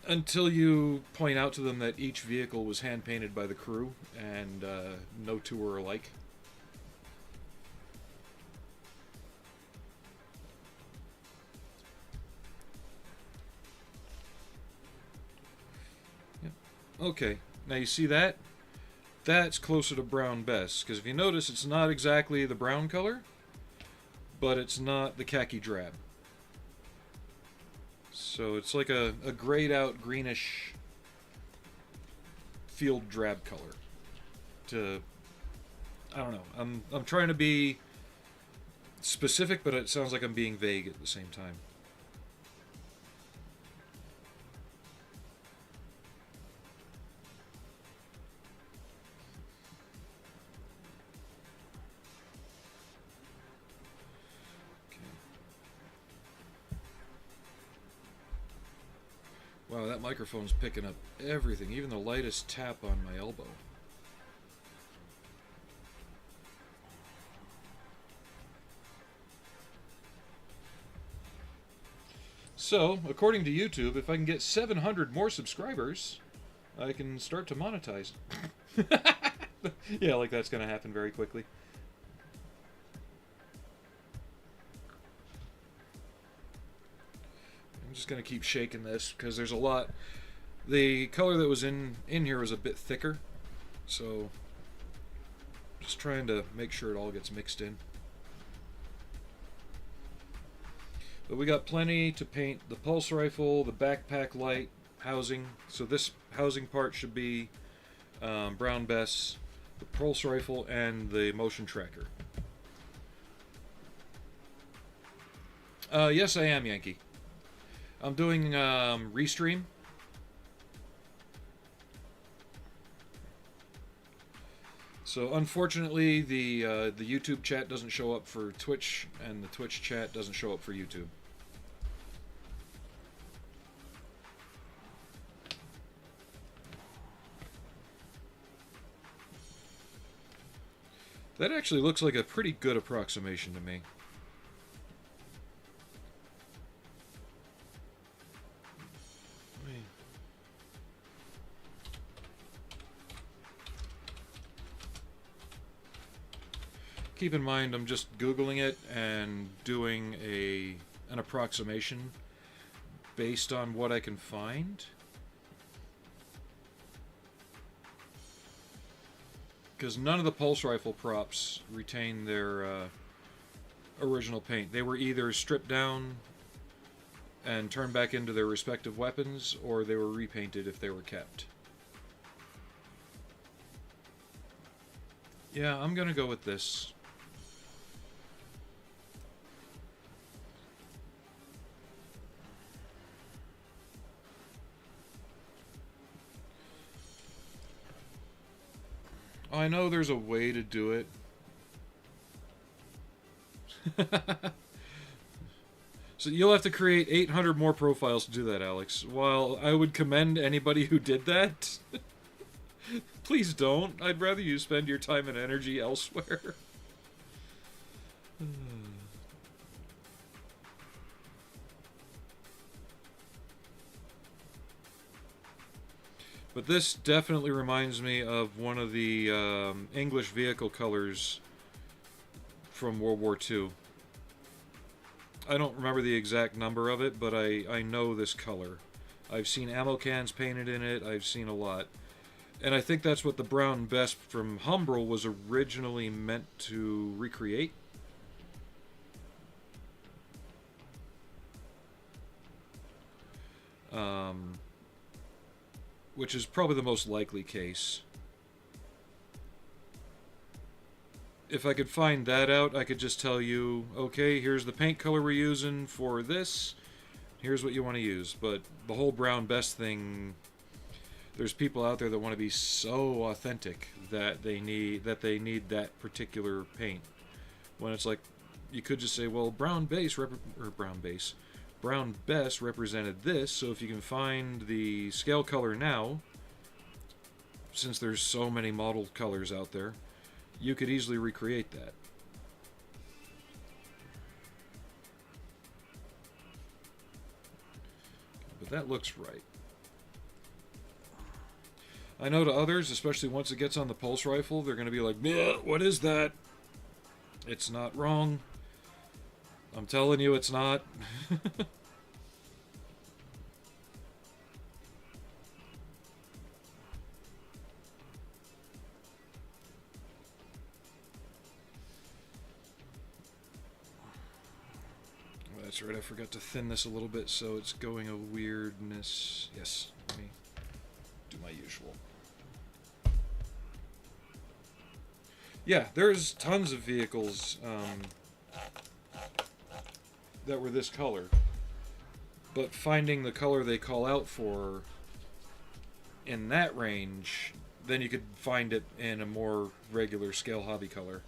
Until you point out to them that each vehicle was hand-painted by the crew and no two were alike. Okay, now you see that? That's closer to brown best, because if you notice, it's not exactly the brown color, but it's not the khaki drab. So it's like a grayed out greenish field drab color. I don't know, I'm trying to be specific, but it sounds like I'm being vague at the same time. Wow, that microphone's picking up everything, even the lightest tap on my elbow. So, according to YouTube, if I can get 700 more subscribers, I can start to monetize. Yeah, like that's going to happen very quickly. I'm just going to keep shaking this because there's a lot. The color that was in here was a bit thicker, so just trying to make sure it all gets mixed in. But we got plenty to paint the pulse rifle, the backpack light, housing. So this housing part should be brown bess, the pulse rifle, and the motion tracker. Yes, I am, Yankee. I'm doing Restream. So unfortunately, the YouTube chat doesn't show up for Twitch, and the Twitch chat doesn't show up for YouTube. That actually looks like a pretty good approximation to me. Keep in mind, I'm just Googling it and doing an approximation based on what I can find. Because none of the pulse rifle props retain their original paint. They were either stripped down and turned back into their respective weapons, or they were repainted if they were kept. Yeah, I'm gonna go with this. I know there's a way to do it. So you'll have to create 800 more profiles to do that, Alex. While I would commend anybody who did that, please don't. I'd rather you spend your time and energy elsewhere. But this definitely reminds me of one of the English vehicle colors from World War II. I don't remember the exact number of it, but I know this color. I've seen ammo cans painted in it. I've seen a lot. And I think that's what the brown vest from Humbrol was originally meant to recreate. Which is probably the most likely case. If I could find that out, I could just tell you, okay, here's the paint color we're using for this. Here's what you want to use. But the whole brown vest thing, there's people out there that want to be so authentic that they need that particular paint. When it's like, you could just say, well, brown vest represented this, so if you can find the scale color now, since there's so many model colors out there, you could easily recreate that. But that looks right. I know to others, especially once it gets on the pulse rifle, they're going to be like, what is that? It's not wrong. I'm telling you it's not. That's right, I forgot to thin this a little bit, so it's going a weirdness. Yes, let me do my usual. Yeah, there's tons of vehicles that were this color. But finding the color they call out for in that range, then you could find it in a more regular scale hobby color.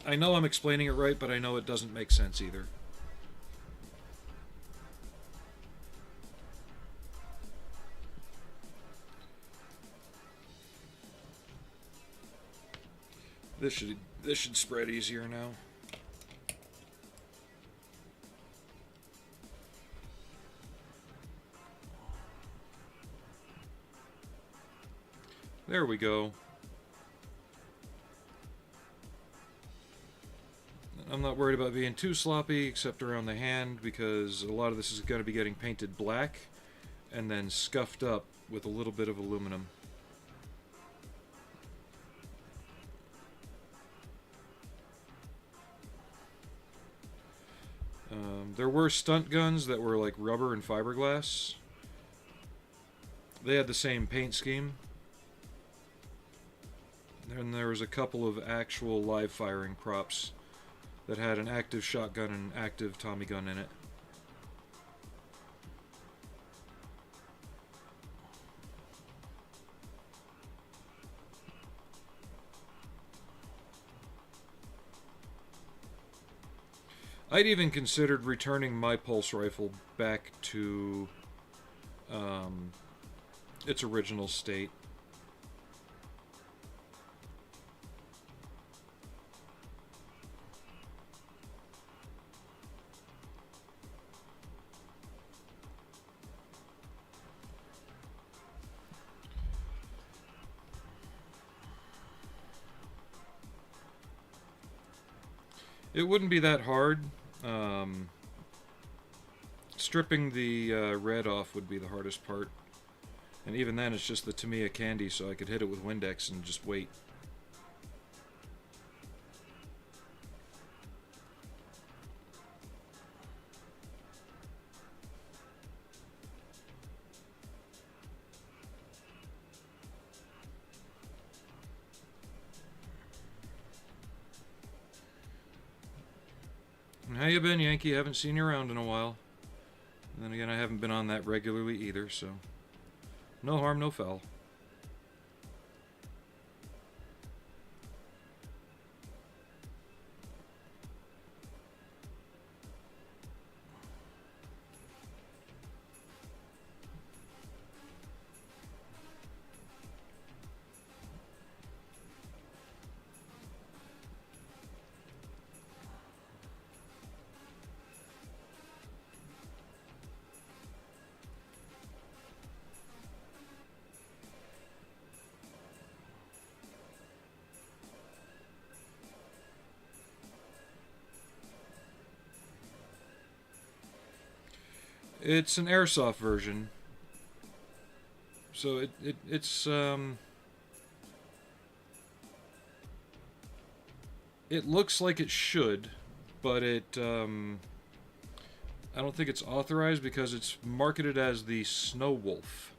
I know I'm explaining it right, but I know it doesn't make sense either. This should spread easier now. There we go. I'm not worried about being too sloppy, except around the hand, because a lot of this is going to be getting painted black and then scuffed up with a little bit of aluminum. There were stunt guns that were like rubber and fiberglass. They had the same paint scheme. And there was a couple of actual live firing props that had an active shotgun and an active Tommy gun in it. I'd even considered returning my pulse rifle back to its original state. It wouldn't be that hard. Stripping the red off would be the hardest part. And even then, it's just the Tamiya candy, so I could hit it with Windex and just wait. How you been, Yankee? Haven't seen you around in a while. And then again, I haven't been on that regularly either, so no harm, no foul. It's an airsoft version, so it's it looks like it should, but I don't think it's authorized because it's marketed as the Snow Wolf.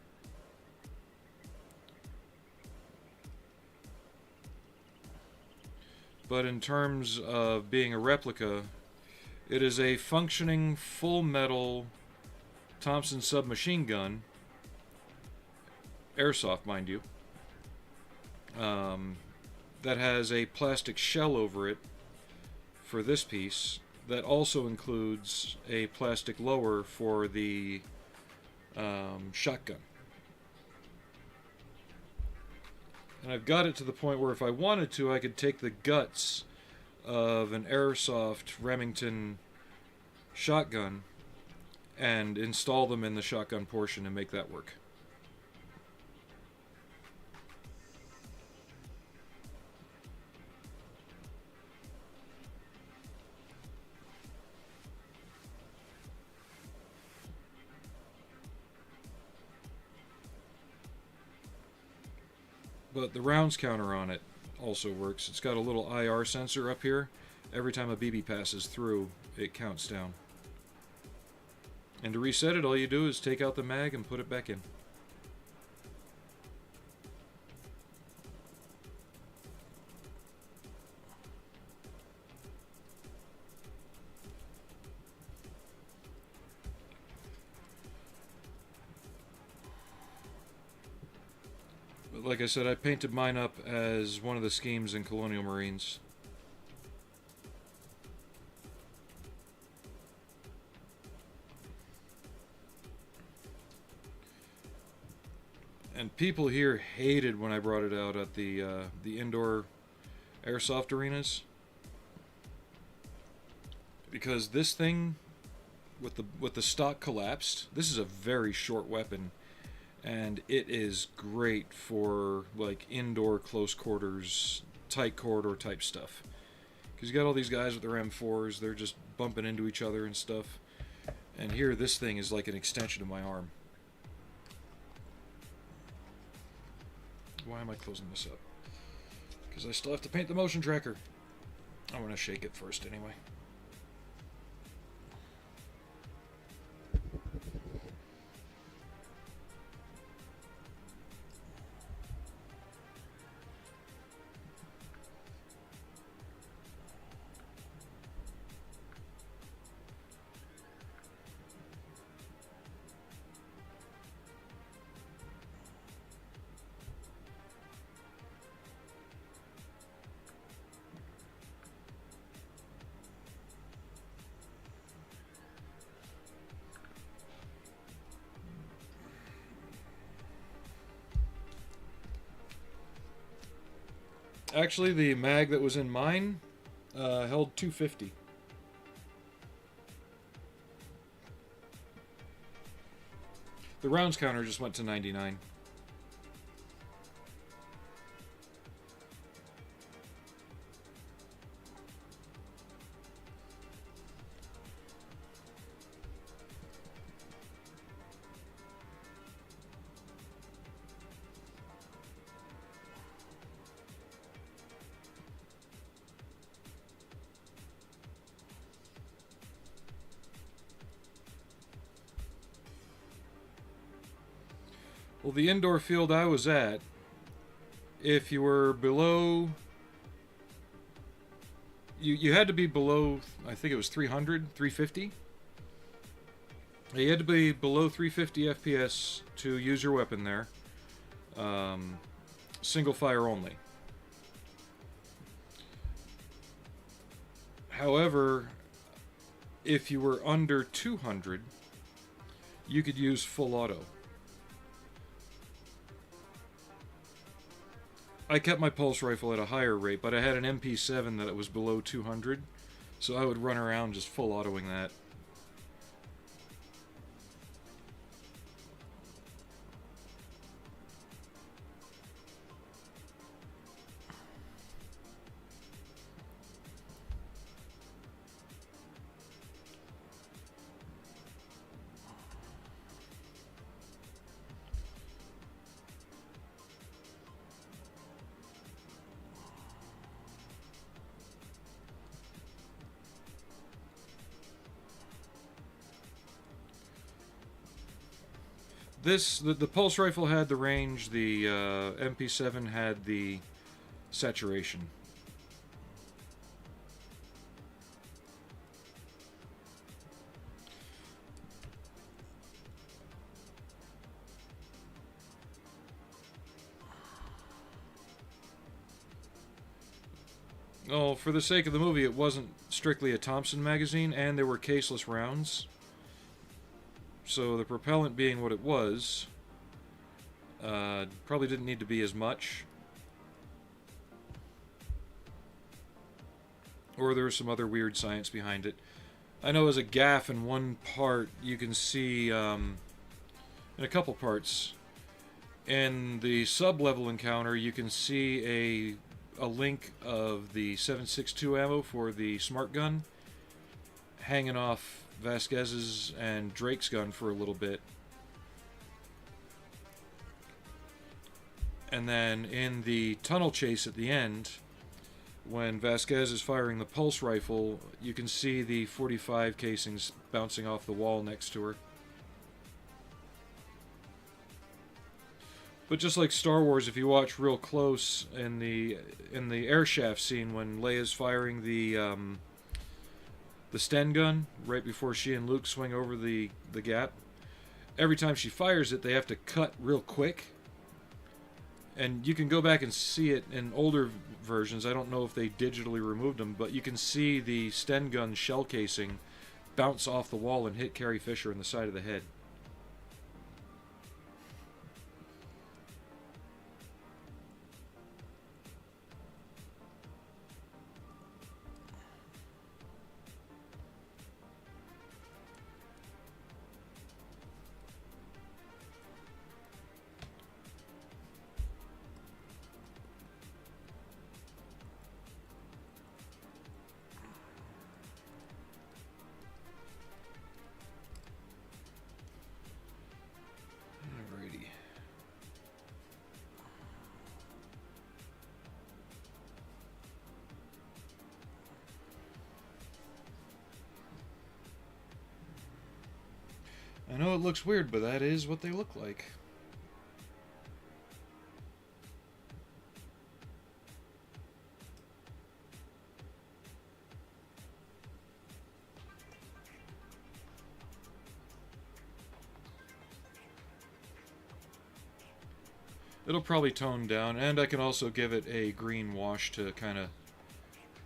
But in terms of being a replica, it is a functioning full metal Thompson submachine gun, airsoft, mind you, that has a plastic shell over it for this piece that also includes a plastic lower for the shotgun. And I've got it to the point where if I wanted to, I could take the guts of an airsoft Remington shotgun and install them in the shotgun portion and make that work. But the rounds counter on it also works. It's got a little IR sensor up here. Every time a BB passes through, it counts down. And to reset it, all you do is take out the mag and put it back in. But like I said, I painted mine up as one of the schemes in Colonial Marines. And people here hated when I brought it out at the indoor airsoft arenas, because this thing, with the stock collapsed, this is a very short weapon, and it is great for like indoor close quarters, tight corridor type stuff. Because you got all these guys with their M4s, they're just bumping into each other and stuff. And here, this thing is like an extension of my arm. Why am I closing this up? Because I still have to paint the motion tracker. I'm going to shake it first anyway. Actually, the mag that was in mine held 250. The rounds counter just went to 99. Well, the indoor field I was at, if you were below, you had to be below, I think it was 300, 350. You had to be below 350 FPS to use your weapon there. Single fire only. However, if you were under 200, you could use full auto. I kept my pulse rifle at a higher rate, but I had an MP7 that was below 200, so I would run around just full autoing that. The pulse rifle had the range, the MP7 had the saturation. Oh, for the sake of the movie, it wasn't strictly a Thompson magazine, and there were caseless rounds. So the propellant being what it was, probably didn't need to be as much. Or there was some other weird science behind it. I know as a gaff in one part, you can see, in a couple parts, in the sub-level encounter, you can see a link of the 7.62 ammo for the smart gun hanging off Vasquez's and Drake's gun for a little bit. And then in the tunnel chase at the end, when Vasquez is firing the pulse rifle, you can see the 45 casings bouncing off the wall next to her. But just like Star Wars, if you watch real close in the air shaft scene when Leia's firing the Sten gun right before she and Luke swing over the gap, every time she fires it, they have to cut real quick. And you can go back and see it in older versions. I don't know if they digitally removed them, but you can see the Sten gun shell casing bounce off the wall and hit Carrie Fisher in the side of the head. I know it looks weird, but that is what they look like. It'll probably tone down, and I can also give it a green wash to kind of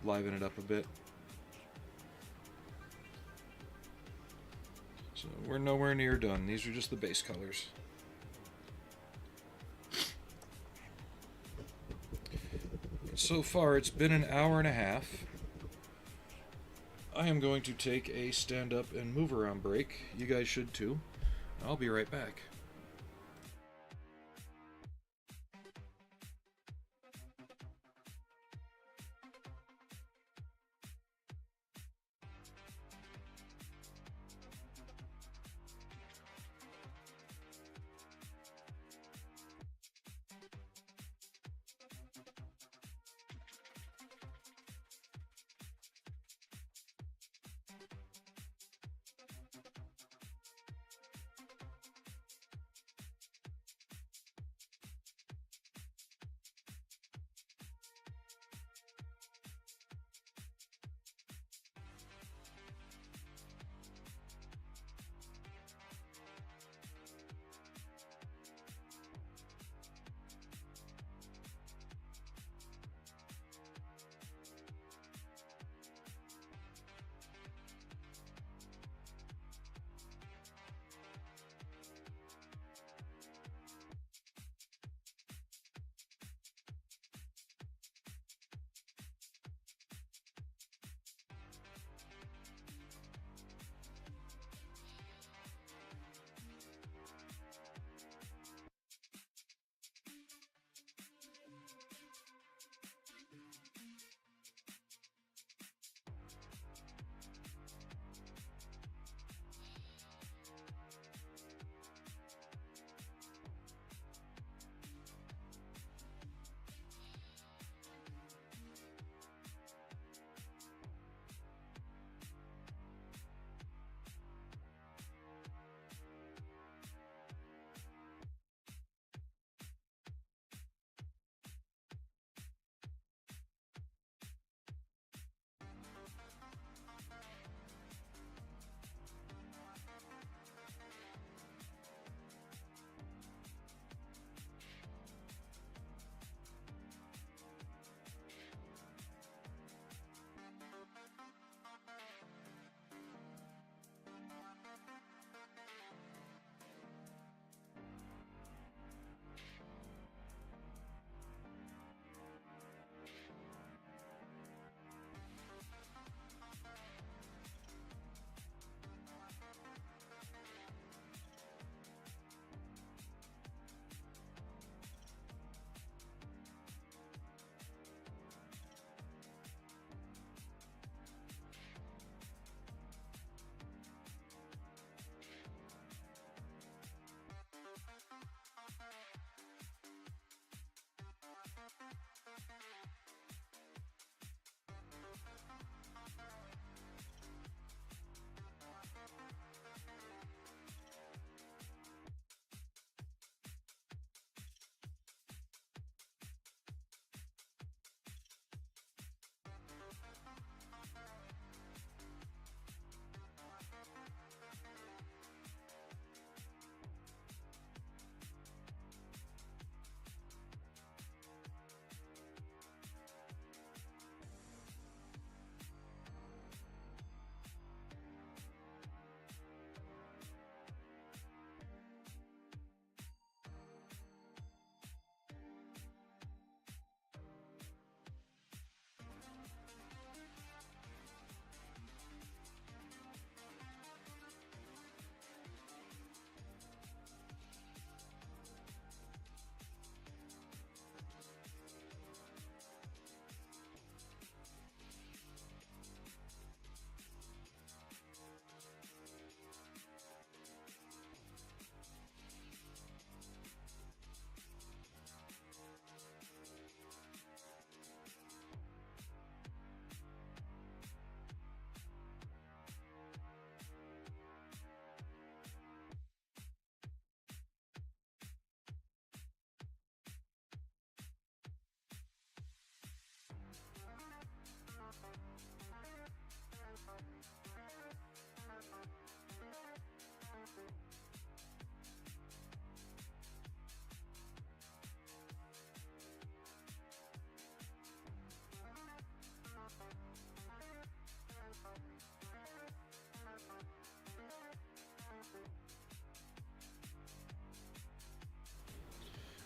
liven it up a bit. So we're nowhere near done. These are just the base colors. So far, it's been an hour and a half. I am going to take a stand-up and move-around break. You guys should too. I'll be right back.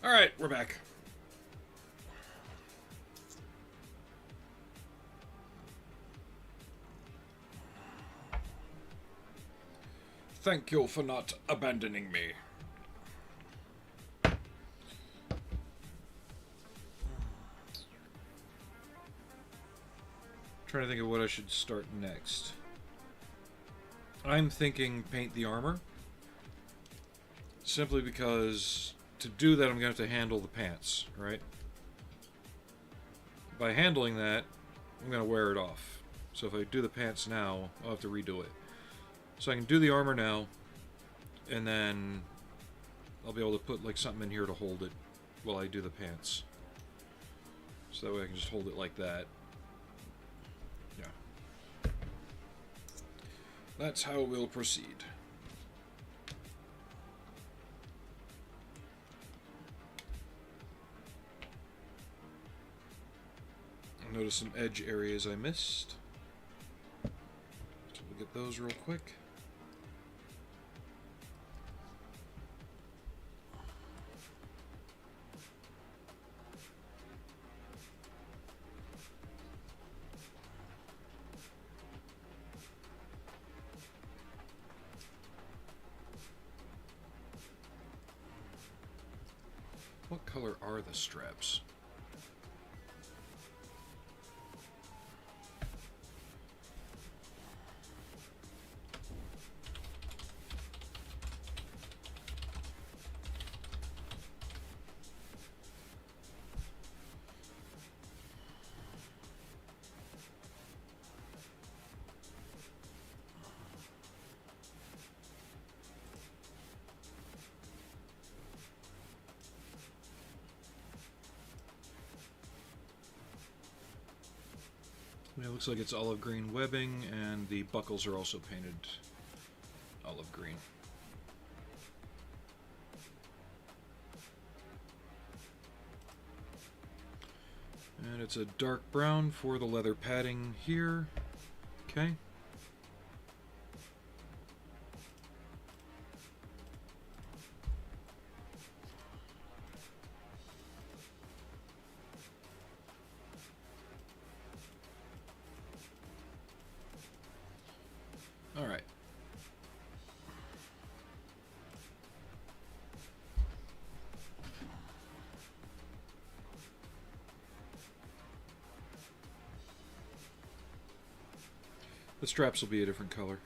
All right, we're back. Thank you for not abandoning me. Trying to think of what I should start next. I'm thinking paint the armor. Simply because to do that I'm going to have to handle the pants, right? By handling that, I'm going to wear it off. So if I do the pants now, I'll have to redo it. So I can do the armor now, and then I'll be able to put like something in here to hold it while I do the pants. So that way I can just hold it like that. Yeah. That's how we'll proceed. Notice some edge areas I missed. So we'll get those real quick. What color are the straps? It looks like it's olive green webbing, and the buckles are also painted olive green. And it's a dark brown for the leather padding here. Okay. All right. The straps will be a different color.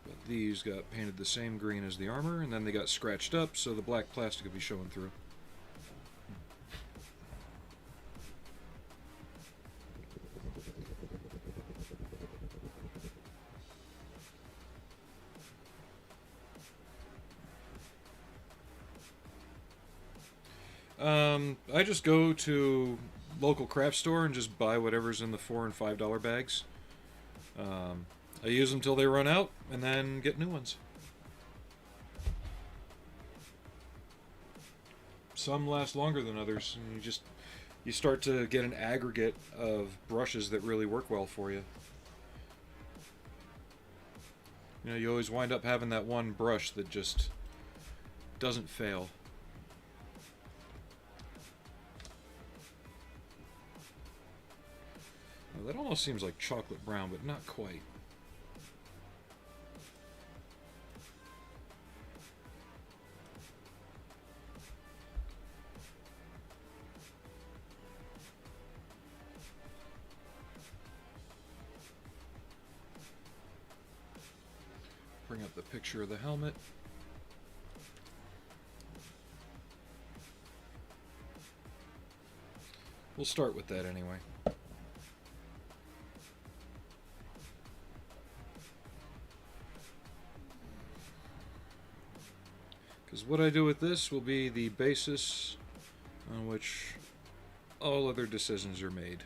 But these got painted the same green as the armor, and then they got scratched up, so the black plastic will be showing through. I just go to local craft store and just buy whatever's in the $4 and $5 bags. I use them till they run out, and then get new ones. Some last longer than others, and you start to get an aggregate of brushes that really work well for you. You know, you always wind up having that one brush that just doesn't fail. Now, that almost seems like chocolate brown, but not quite. Bring up the picture of the helmet. We'll start with that anyway. Because what I do with this will be the basis on which all other decisions are made.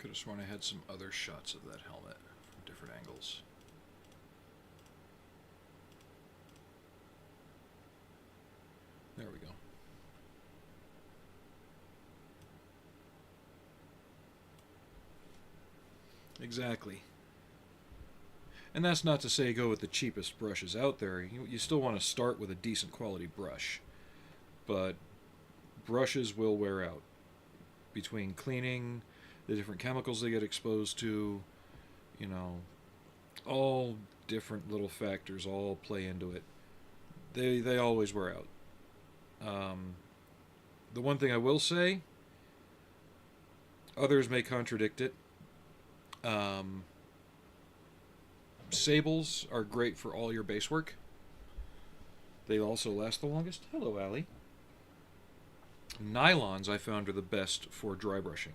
Could have sworn I had some other shots of that helmet from different angles. There we go. Exactly. And that's not to say go with the cheapest brushes out there. You still want to start with a decent quality brush. But brushes will wear out. Between cleaning, the different chemicals they get exposed to, you know, all different little factors all play into it. They always wear out. The one thing I will say, others may contradict it. Sables are great for all your base work. They also last the longest. Hello, Allie. Nylons I found are the best for dry brushing.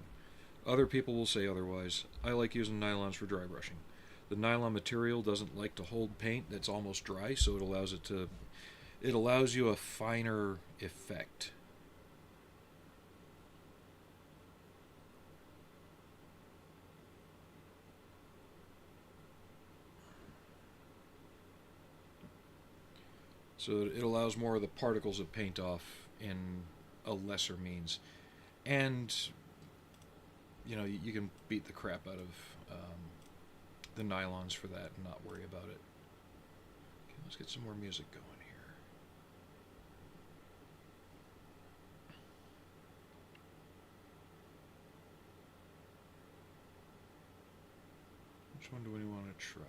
Other people will say otherwise. I like using nylons for dry brushing. The nylon material doesn't like to hold paint that's almost dry, so it allows you a finer effect. So it allows more of the particles of paint off in a lesser means. And, you know, you can beat the crap out of the nylons for that and not worry about it. Okay, let's get some more music going here. Which one do we want to try?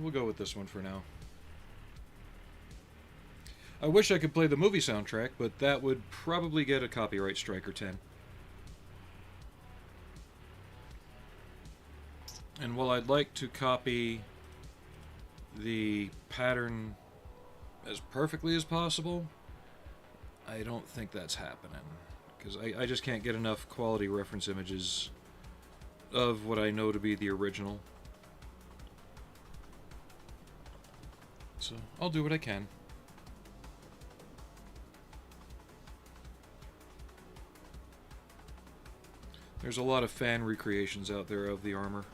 We'll go with this one for now. I wish I could play the movie soundtrack, but that would probably get a copyright strike or 10. And while I'd like to copy the pattern as perfectly as possible, I don't think that's happening. Because I just can't get enough quality reference images of what I know to be the original. So I'll do what I can. There's a lot of fan recreations out there of the armor.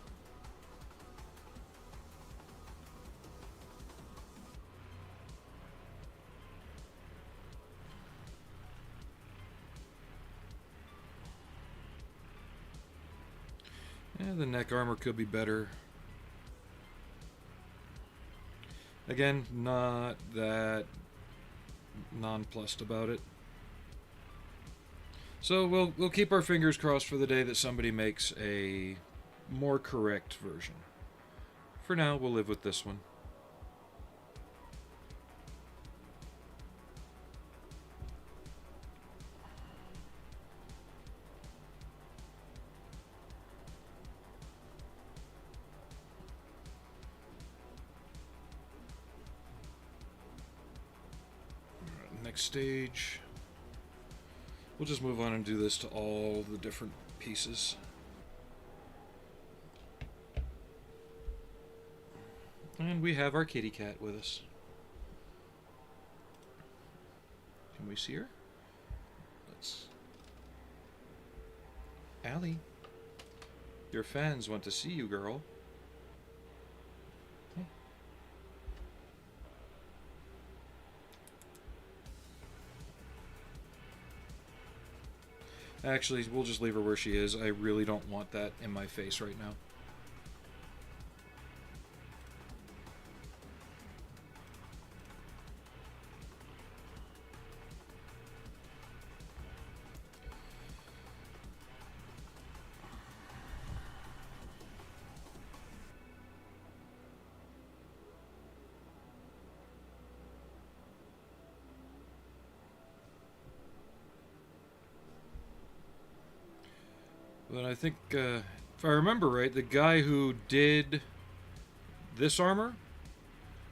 Yeah, the neck armor could be better. Again, not that nonplussed about it. So we'll keep our fingers crossed for the day that somebody makes a more correct version. For now, we'll live with this one. Next stage. We'll just move on and do this to all the different pieces. And we have our kitty cat with us. Can we see her? Let's... Allie, your fans want to see you, girl. Actually, we'll just leave her where she is. I really don't want that in my face right now. But I think If I remember right, the guy who did this armor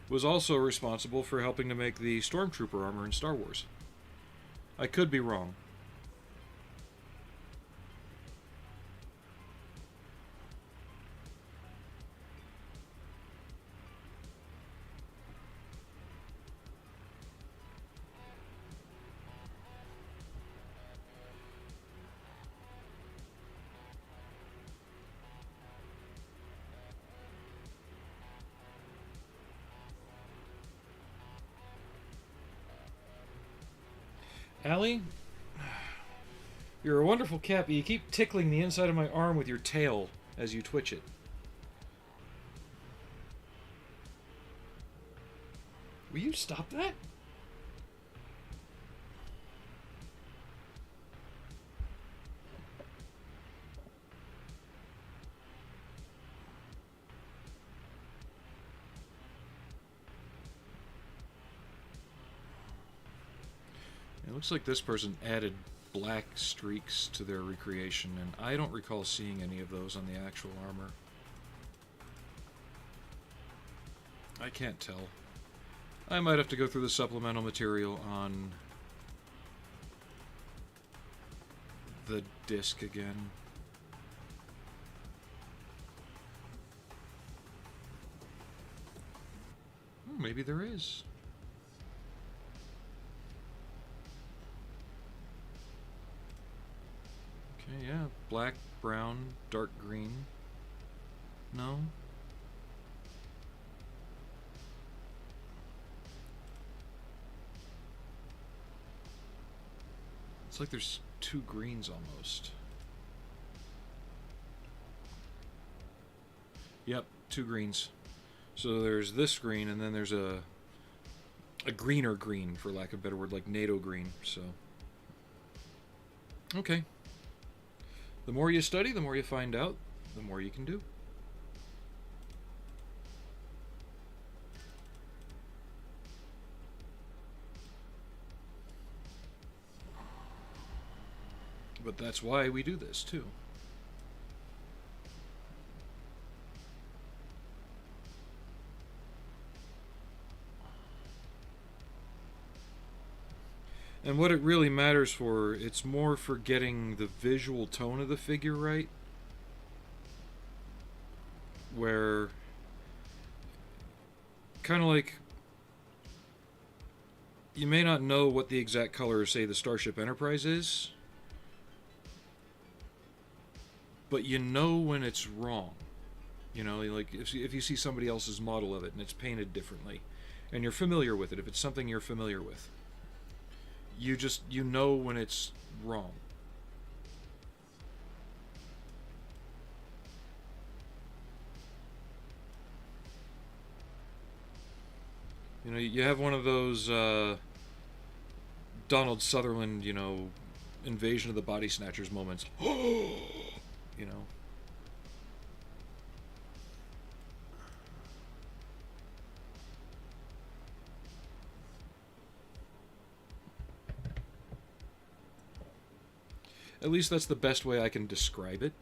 was also responsible for helping to make the Stormtrooper armor in Star Wars. I could be wrong. Allie, you're a wonderful cat, but you keep tickling the inside of my arm with your tail as you twitch it. Will you stop that? It looks like this person added black streaks to their recreation, and I don't recall seeing any of those on the actual armor. I can't tell. I might have to go through the supplemental material on the disc again. Maybe there is. Okay, yeah. Black, brown, dark green. No? It's like there's two greens almost. Yep, two greens. So there's this green, and then there's a greener green, for lack of a better word, like NATO green. So, okay. The more you study, the more you find out, the more you can do. But that's why we do this, too. And what it really matters for, it's more for getting the visual tone of the figure right. Where, kind of like, you may not know what the exact color of, say, the Starship Enterprise is, but you know when it's wrong. You know, like if you see somebody else's model of it and it's painted differently, and you're familiar with it, if it's something you're familiar with, you know when it's wrong. You know, you have one of those Donald Sutherland, you know, Invasion of the Body Snatchers moments. You know. At least that's the best way I can describe it.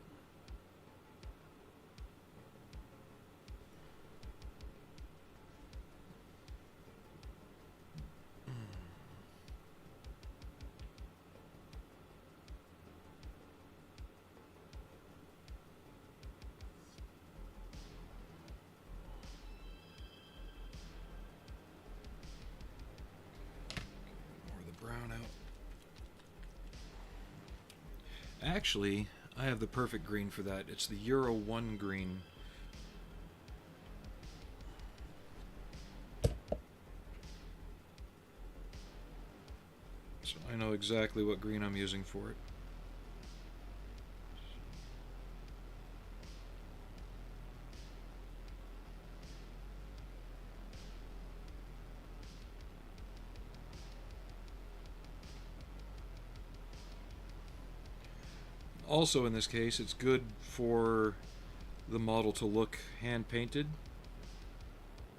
Actually, I have the perfect green for that. It's the Euro 1 green. So I know exactly what green I'm using for it. Also, in this case, it's good for the model to look hand-painted,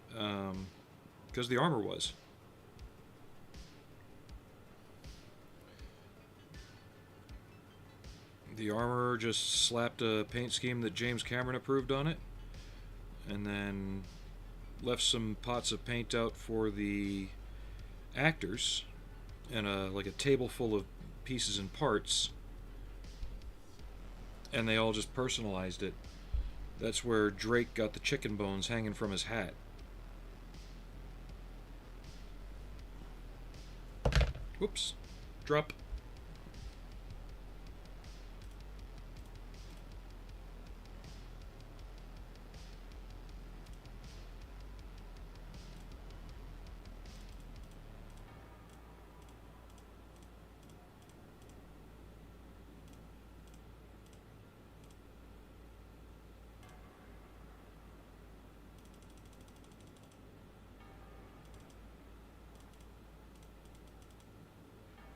because the armor was. The armorer just slapped a paint scheme that James Cameron approved on it, and then left some pots of paint out for the actors, and like a table full of pieces and parts, and they all just personalized it. That's where Drake got the chicken bones hanging from his hat. Whoops. Drop.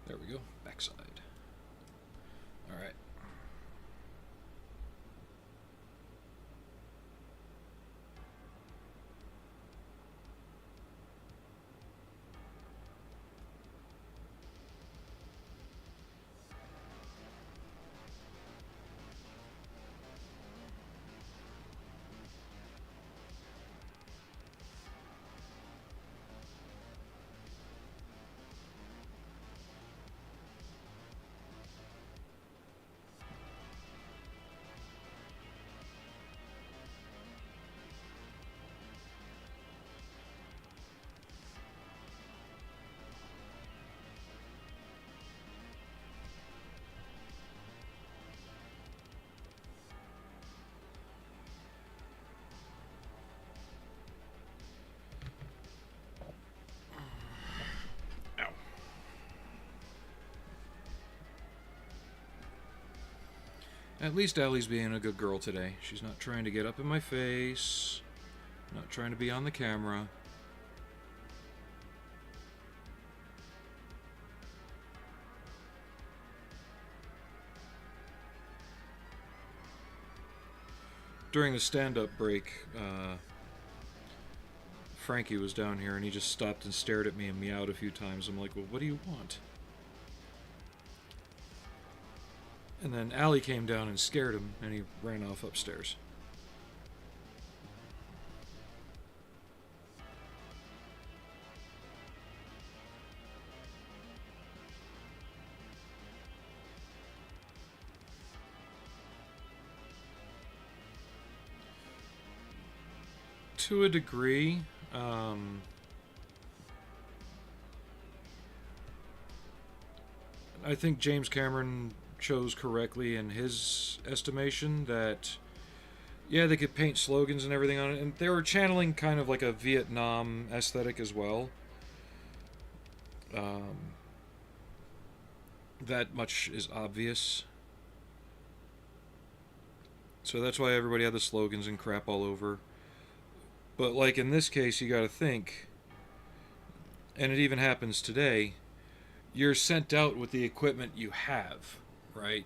There we go. Backside. Alright. At least Allie's being a good girl today. She's not trying to get up in my face, not trying to be on the camera. During the stand-up break, Frankie was down here and he just stopped and stared at me and meowed a few times. I'm like, well, what do you want? And then Allie came down and scared him, and he ran off upstairs. To a degree, I think James Cameron chose correctly in his estimation that, yeah, they could paint slogans and everything on it, and they were channeling kind of like a Vietnam aesthetic as well. That much is obvious. So that's why everybody had the slogans and crap all over. But like in this case, you gotta think, and it even happens today, you're sent out with the equipment you have. Right?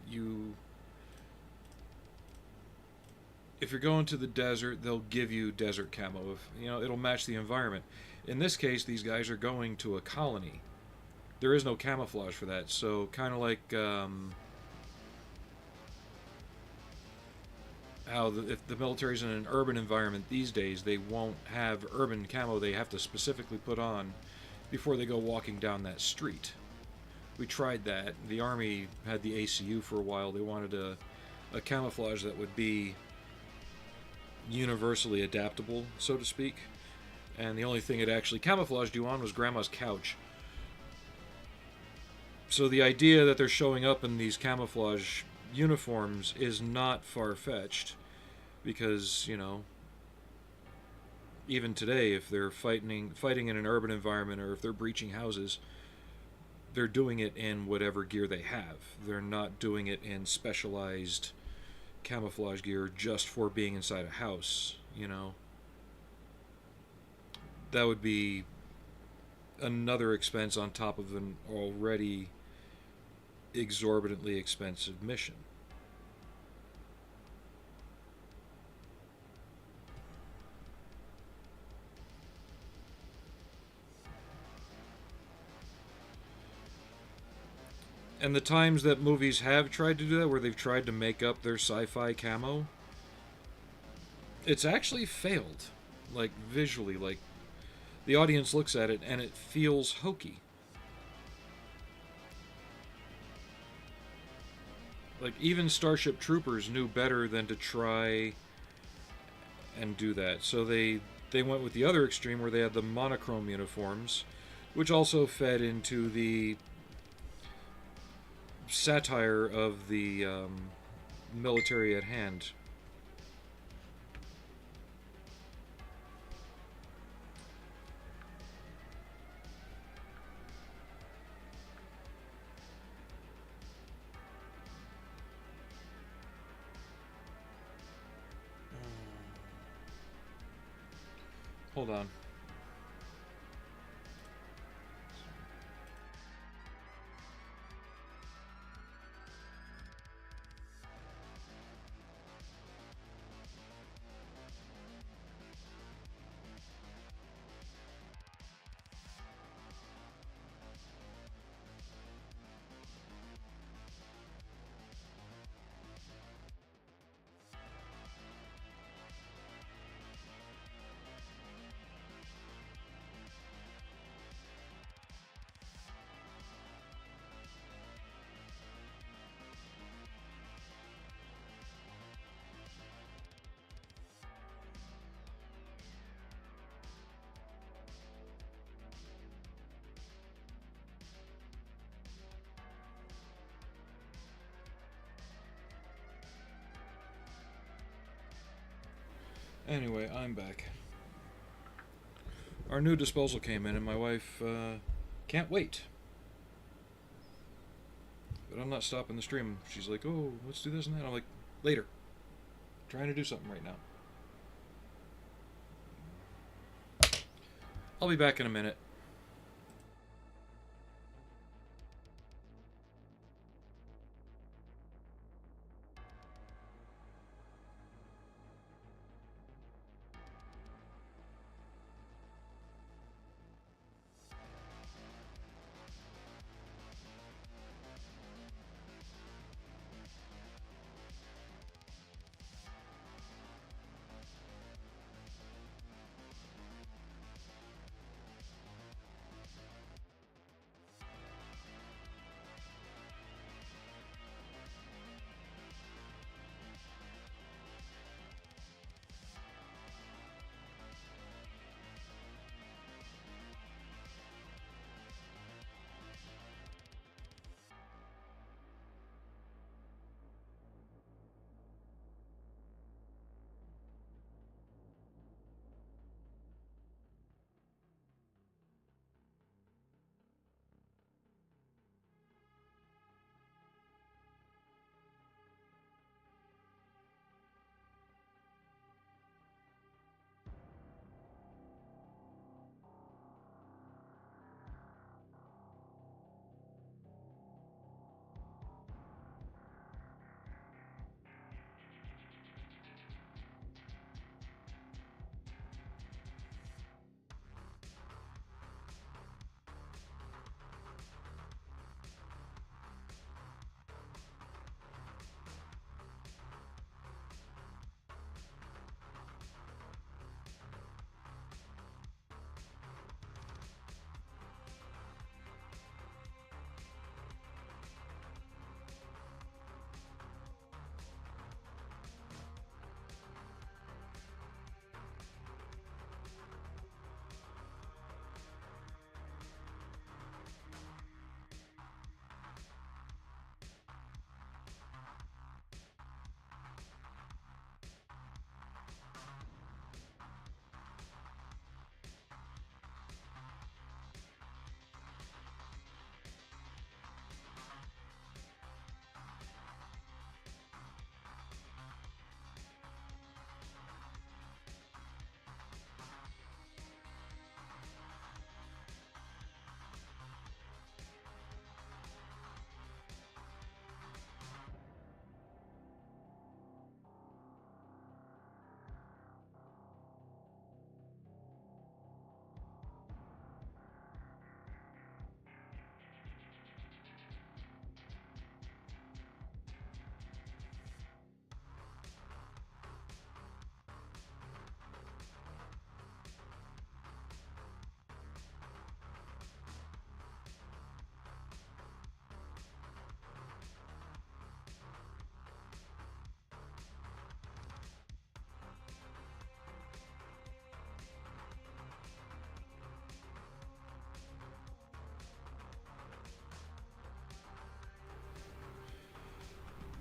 If you're going to the desert, they'll give you desert camo. It'll match the environment. In this case, these guys are going to a colony. There is no camouflage for that. So kind of like how if the military's in an urban environment these days, they won't have urban camo. They have to specifically put on before they go walking down that street. We tried that. The Army had the ACU for a while. They wanted a camouflage that would be universally adaptable, so to speak. And the only thing it actually camouflaged you on was Grandma's couch. So the idea that they're showing up in these camouflage uniforms is not far-fetched. Because, even today, if they're fighting in an urban environment or if they're breaching houses, they're doing it in whatever gear they have. They're not doing it in specialized camouflage gear just for being inside a house, That would be another expense on top of an already exorbitantly expensive mission. And the times that movies have tried to do that, where they've tried to make up their sci-fi camo, it's actually failed. Like, visually, like, the audience looks at it and it feels hokey. Like, even Starship Troopers knew better than to try and do that. So they went with the other extreme where they had the monochrome uniforms, which also fed into the satire of the military at hand. Hold on. Anyway, I'm back. Our new disposal came in, and my wife can't wait. But I'm not stopping the stream. She's like, "Oh, let's do this and that." I'm like, "Later. I'm trying to do something right now. I'll be back in a minute."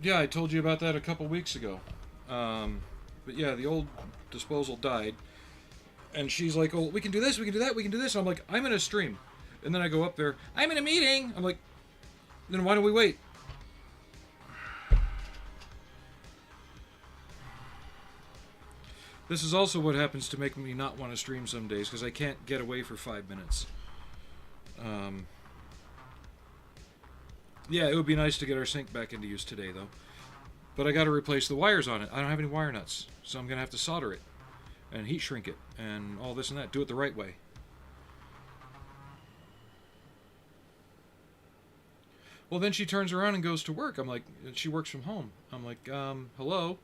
Yeah, I told you about that a couple weeks ago. But yeah, the old disposal died, and she's like, "Oh, we can do this, we can do that, we can do this." And I'm like, "I'm in a stream," and then I go up there, "I'm in a meeting." I'm like, "Then why don't we wait?" This is also what happens to make me not want to stream some days, because I can't get away for 5 minutes. Yeah, it would be nice to get our sink back into use today, though. But I got to replace the wires on it. I don't have any wire nuts, so I'm going to have to solder it and heat shrink it and all this and that. Do it the right way. Well, then she turns around and goes to work. I'm like, she works from home. I'm like, hello?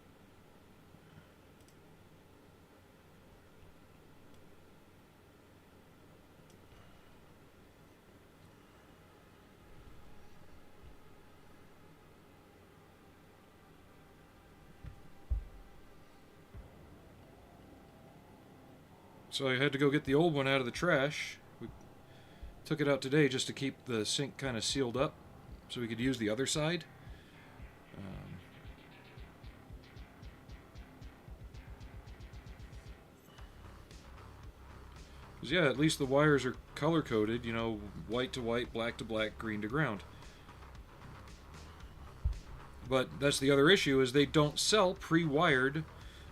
So I had to go get the old one out of the trash. We took it out today just to keep the sink kind of sealed up so we could use the other side. Because, yeah, at least the wires are color-coded, you know, white to white, black to black, green to ground. But that's the other issue, is they don't sell pre-wired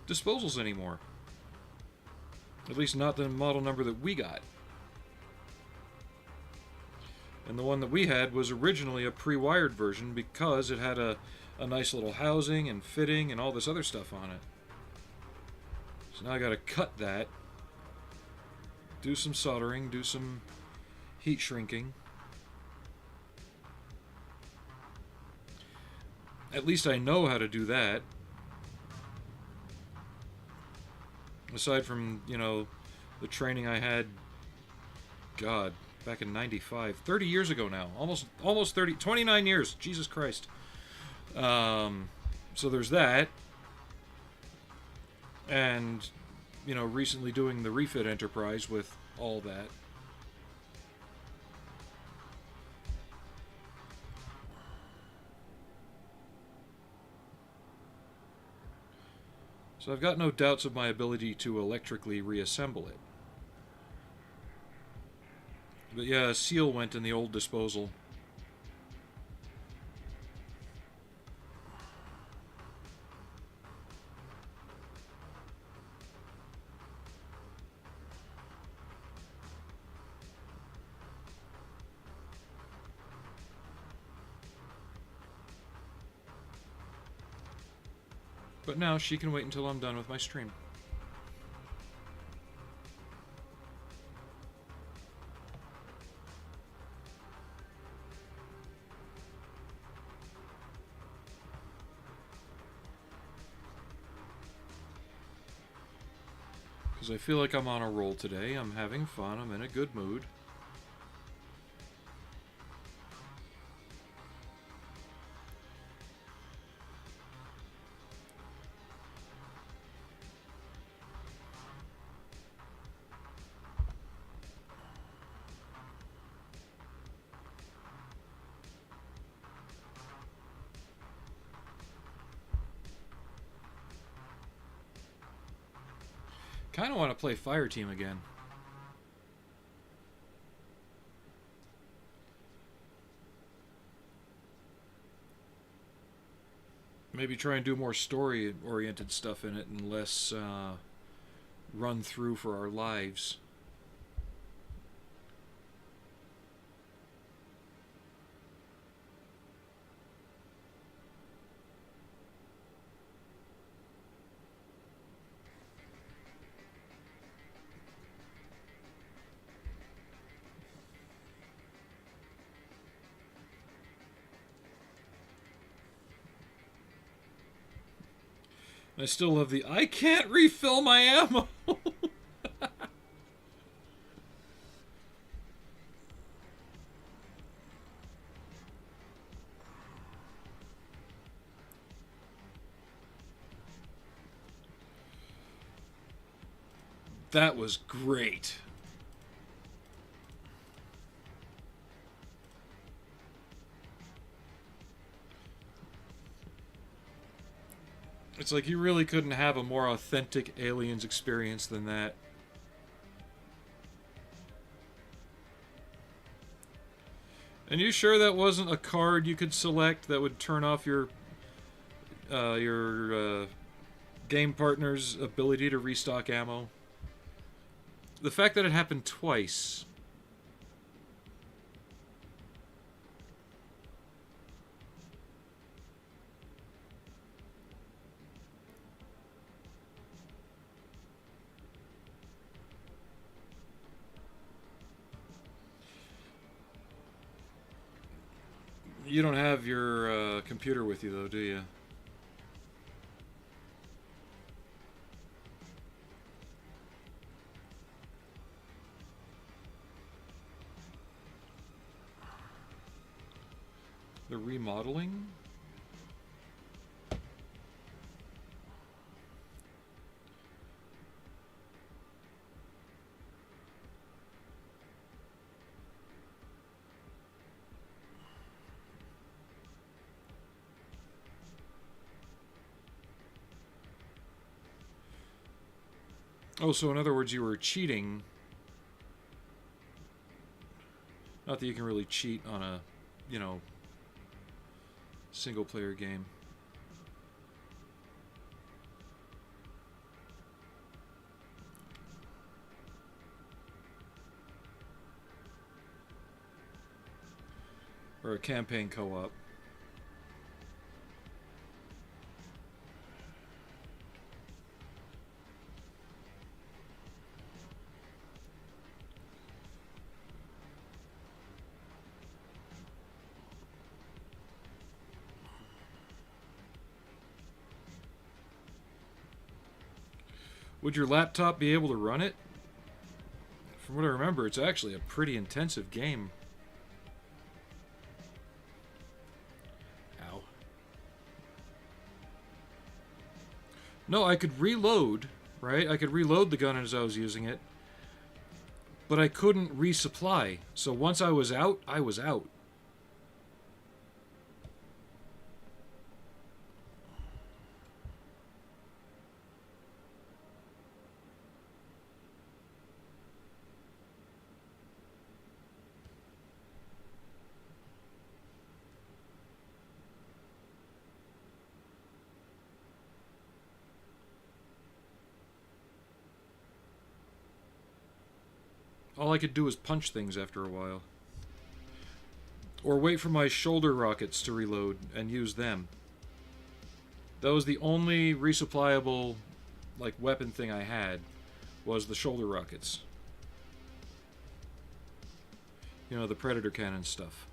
disposals anymore. At least not the model number that we got. And the one that we had was originally a pre-wired version because it had a nice little housing and fitting and all this other stuff on it. So now I gotta cut that, do some soldering, do some heat shrinking. At least I know how to do that. Aside from, you know, the training I had, God, back in 95, 30 years ago now. Almost 30, 29 years. Jesus Christ. So there's that. And, you know, recently doing the refit enterprise with all that. So I've got no doubts of my ability to electrically reassemble it. But yeah, a seal went in the old disposal. But now she can wait until I'm done with my stream. Because I feel like I'm on a roll today. I'm having fun. I'm in a good mood. Kind of want to play Fireteam again. Maybe try and do more story-oriented stuff in it and less run through for our lives. I still love the I can't refill my ammo. That was great. It's like you really couldn't have a more authentic Aliens experience than that. And you sure that wasn't a card you could select that would turn off your game partner's ability to restock ammo? The fact that it happened twice. You don't have your computer with you, though, do you? The remodeling? Oh, so in other words, you were cheating. Not that you can really cheat on a, you know, single player game. Or a campaign co-op. Would your laptop be able to run it? From what I remember, it's actually a pretty intensive game. Ow. No, I could reload, right? I could reload the gun as I was using it, but I couldn't resupply. So once I was out, I was out. All I could do was punch things after a while. Or wait for my shoulder rockets to reload and use them. That was the only resupplyable, like, weapon thing I had, was the shoulder rockets. You know, the Predator cannon stuff.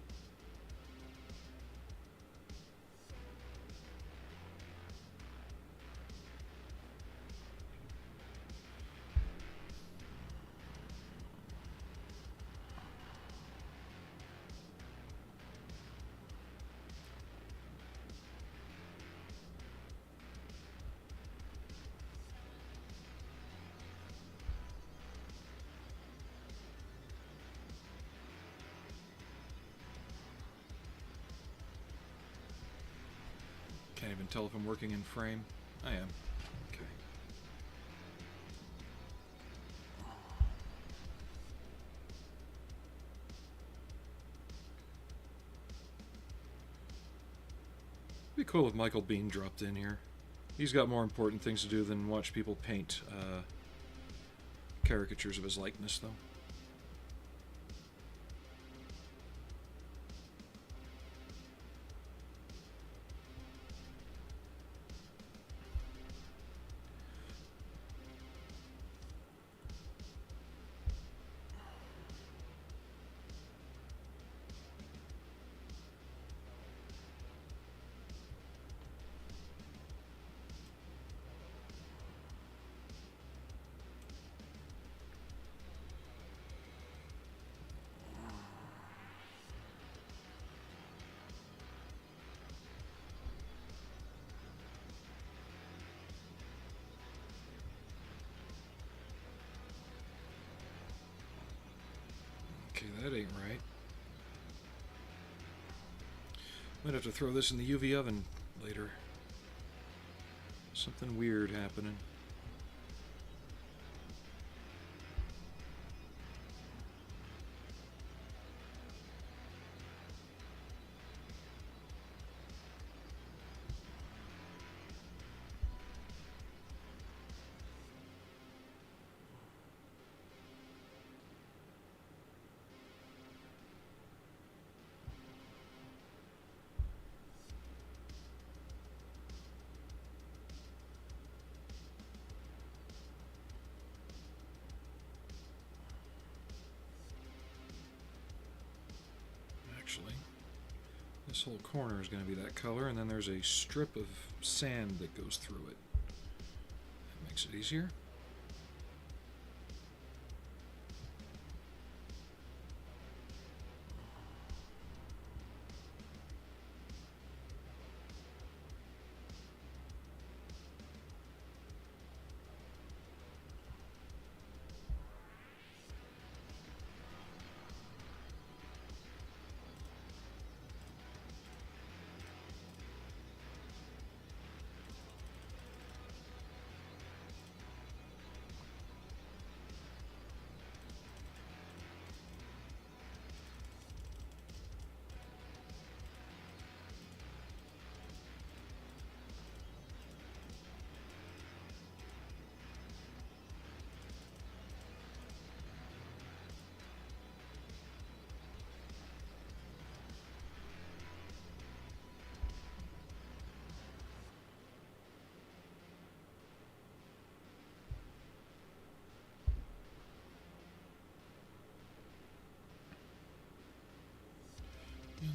Can't even tell if I'm working in frame. I am. Okay. It'd be cool if Michael Biehn dropped in here. He's got more important things to do than watch people paint caricatures of his likeness, though. Okay, that ain't right. Might have to throw this in the UV oven later. Something weird happening. Actually, this whole corner is going to be that color, and then there's a strip of sand that goes through it. That makes it easier.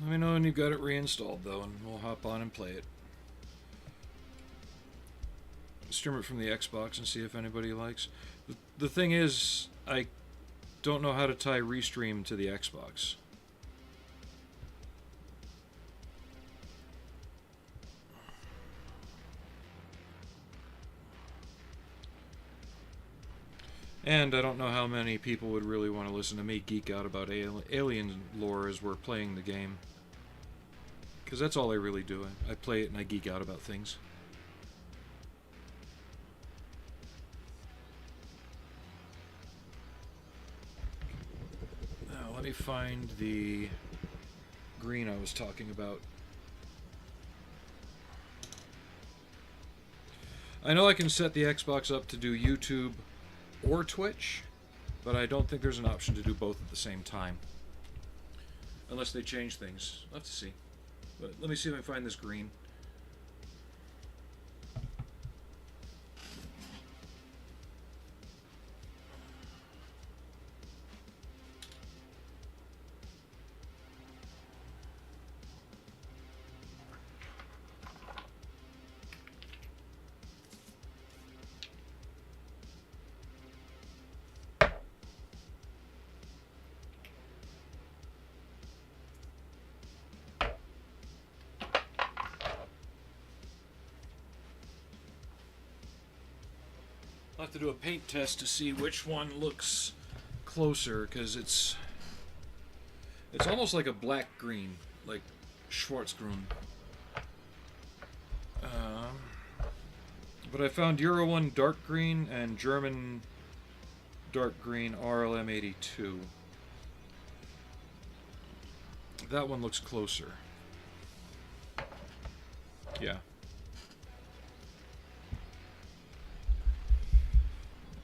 Let me know when you've got it reinstalled, though, and we'll hop on and play it. Stream it from the Xbox and see if anybody likes. The thing is, I don't know how to tie Restream to the Xbox. And I don't know how many people would really want to listen to me geek out about alien lore as we're playing the game. Because that's all I really do. I play it and I geek out about things. Now, let me find the green I was talking about. I know I can set the Xbox up to do YouTube or Twitch, but I don't think there's an option to do both at the same time. Unless they change things. I'll have to see. But let me see if I can find this green. I'll have to do a paint test to see which one looks closer, because it's almost like a black green, like Schwarzgrün. But I found Euro 1 dark green and German dark green RLM 82. That one looks closer. Yeah.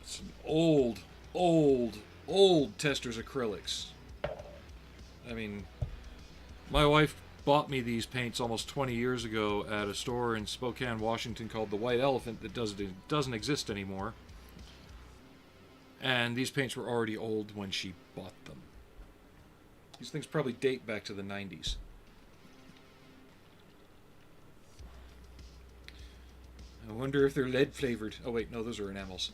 Some old Testors acrylics. I mean, my wife bought me these paints almost 20 years ago at a store in Spokane, Washington called the White Elephant that doesn't exist anymore. And these paints were already old when she bought them. These things probably date back to the 90s. I wonder if they're lead flavored. Oh wait, no, those are enamels.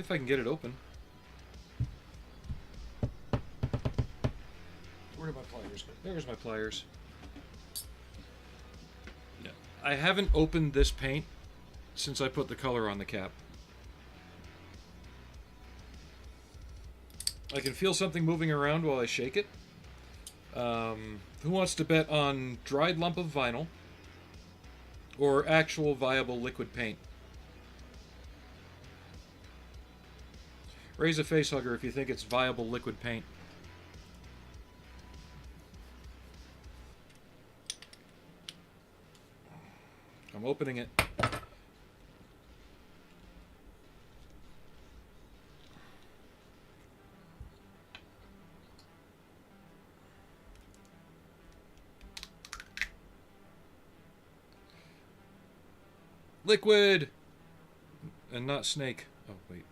If I can get it open. Where are my pliers? There's my pliers. Yeah. I haven't opened this paint since I put the color on the cap. I can feel something moving around while I shake it. Who wants to bet on dried lump of vinyl or actual viable liquid paint? Raise a face hugger if you think it's viable liquid paint. I'm opening it. Liquid! And not snake. Oh, wait.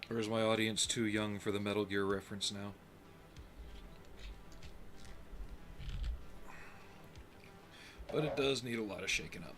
Or is my audience too young for the Metal Gear reference now? But it does need a lot of shaking up.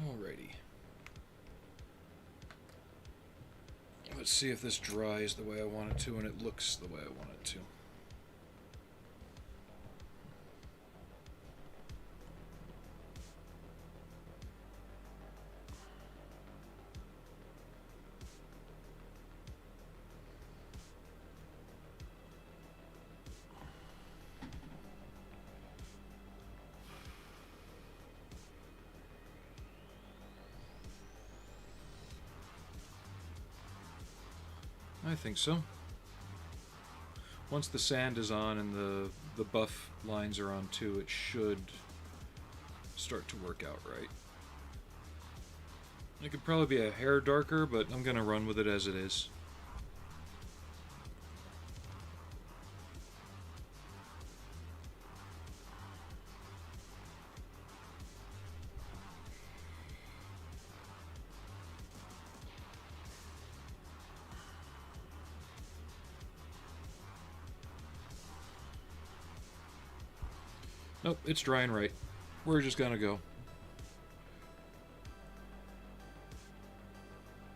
Alrighty. Let's see if this dries the way I want it to and it looks the way I want it to. I think so. Once the sand is on and the buff lines are on too, it should start to work out right. It could probably be a hair darker, but I'm gonna run with it as it is. Nope, it's drying right. We're just gonna go.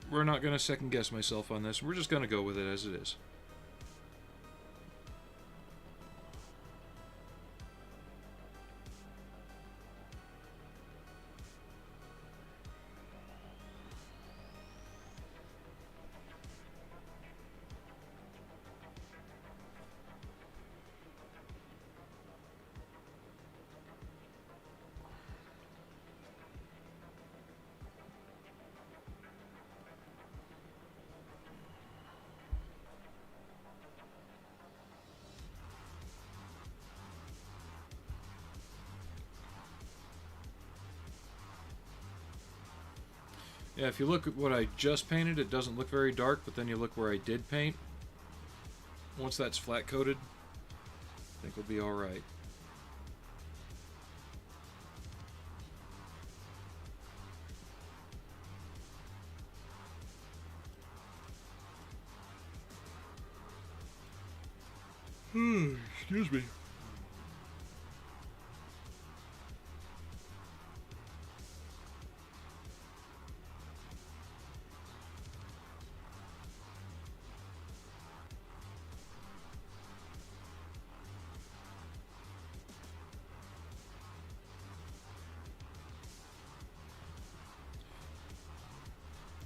We're not gonna second guess myself on this. We're just gonna go with it as it is. Yeah, if you look at what I just painted, it doesn't look very dark, but then you look where I did paint. Once that's flat coated, I think we'll be alright. Excuse me.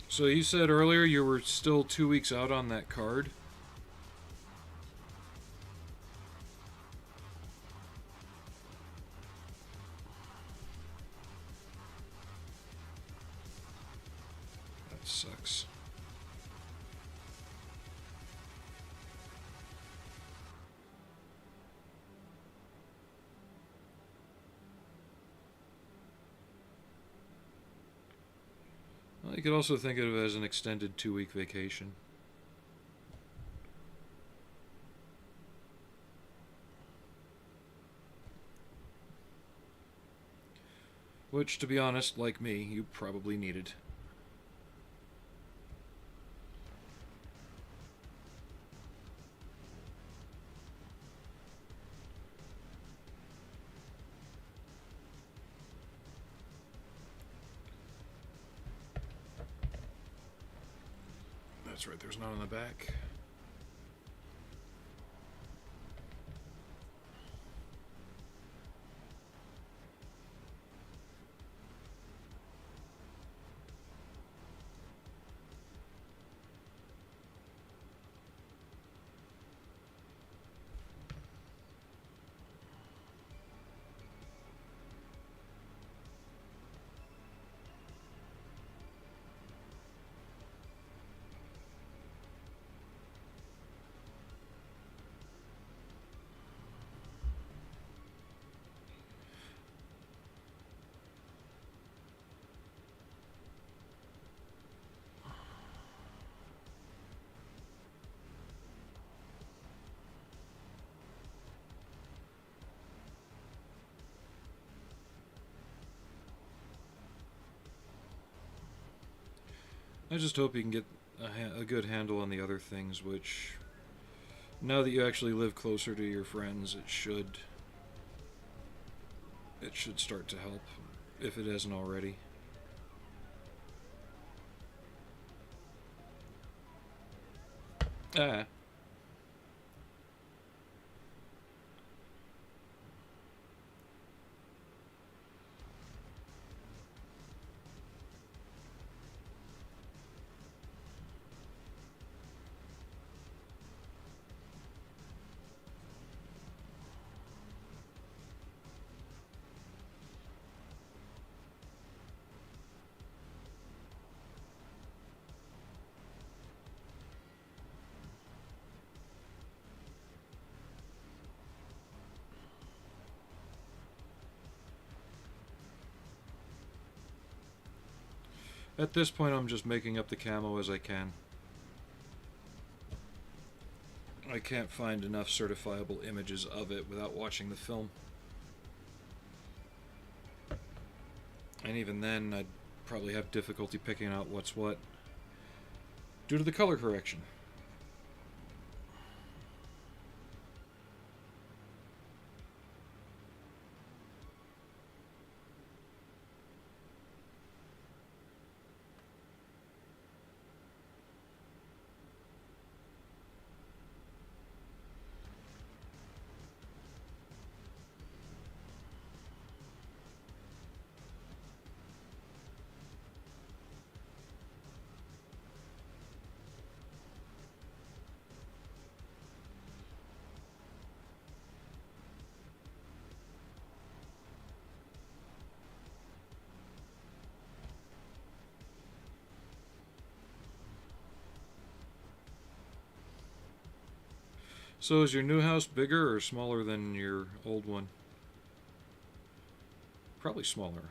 So you said earlier you were still 2 weeks out on that card? That sucks. could also think of it as an extended 2-week vacation. Which, to be honest, like me, you probably needed. That's right, there's none on the back. I just hope you can get a good handle on the other things, which, now that you actually live closer to your friends, it should start to help, if it hasn't already. Ah. At this point, I'm just making up the camo as I can. I can't find enough certifiable images of it without watching the film. And even then, I'd probably have difficulty picking out what's what, due to the color correction. So is your new house bigger or smaller than your old one? Probably smaller.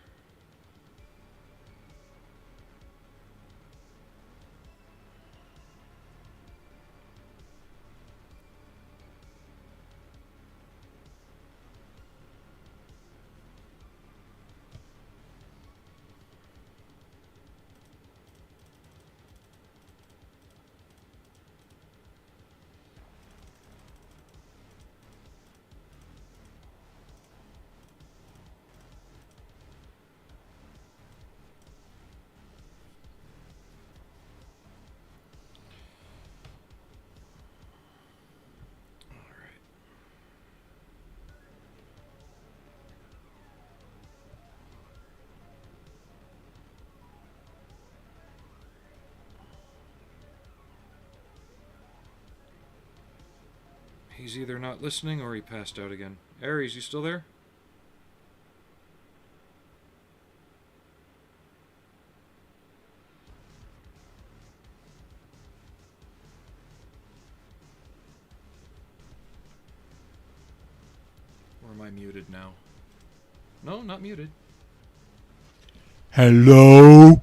He's either not listening or he passed out again. Ares, you still there? Or am I muted now? No, not muted. Hello?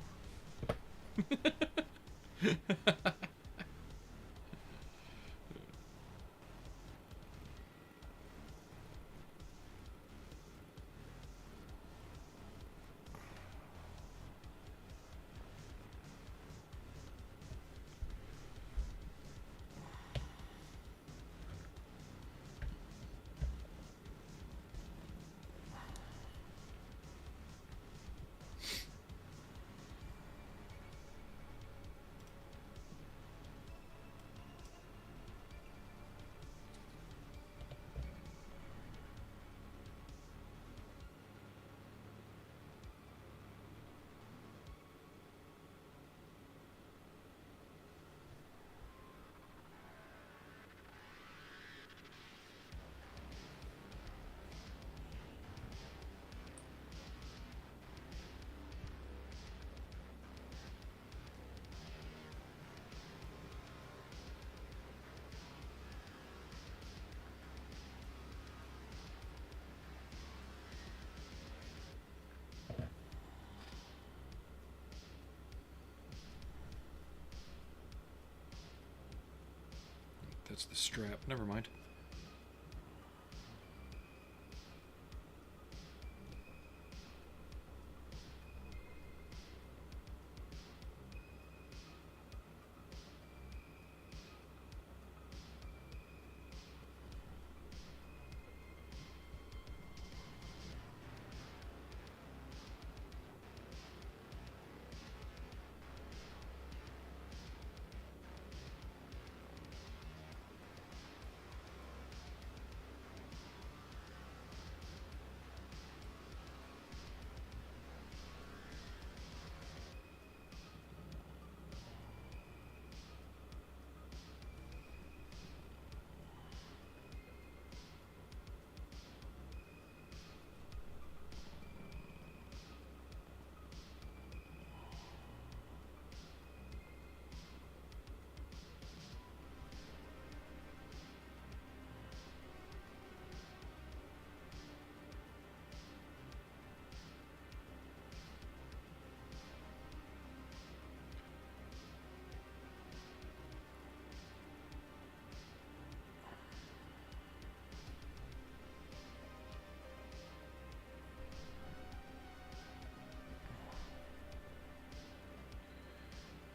That's the strap. Never mind.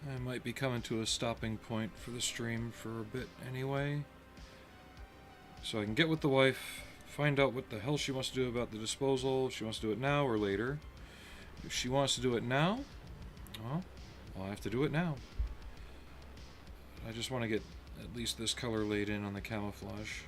I might be coming to a stopping point for the stream for a bit anyway. So I can get with the wife, find out what the hell she wants to do about the disposal, if she wants to do it now or later. If she wants to do it now, well, I'll have to do it now. I just want to get at least this color laid in on the camouflage.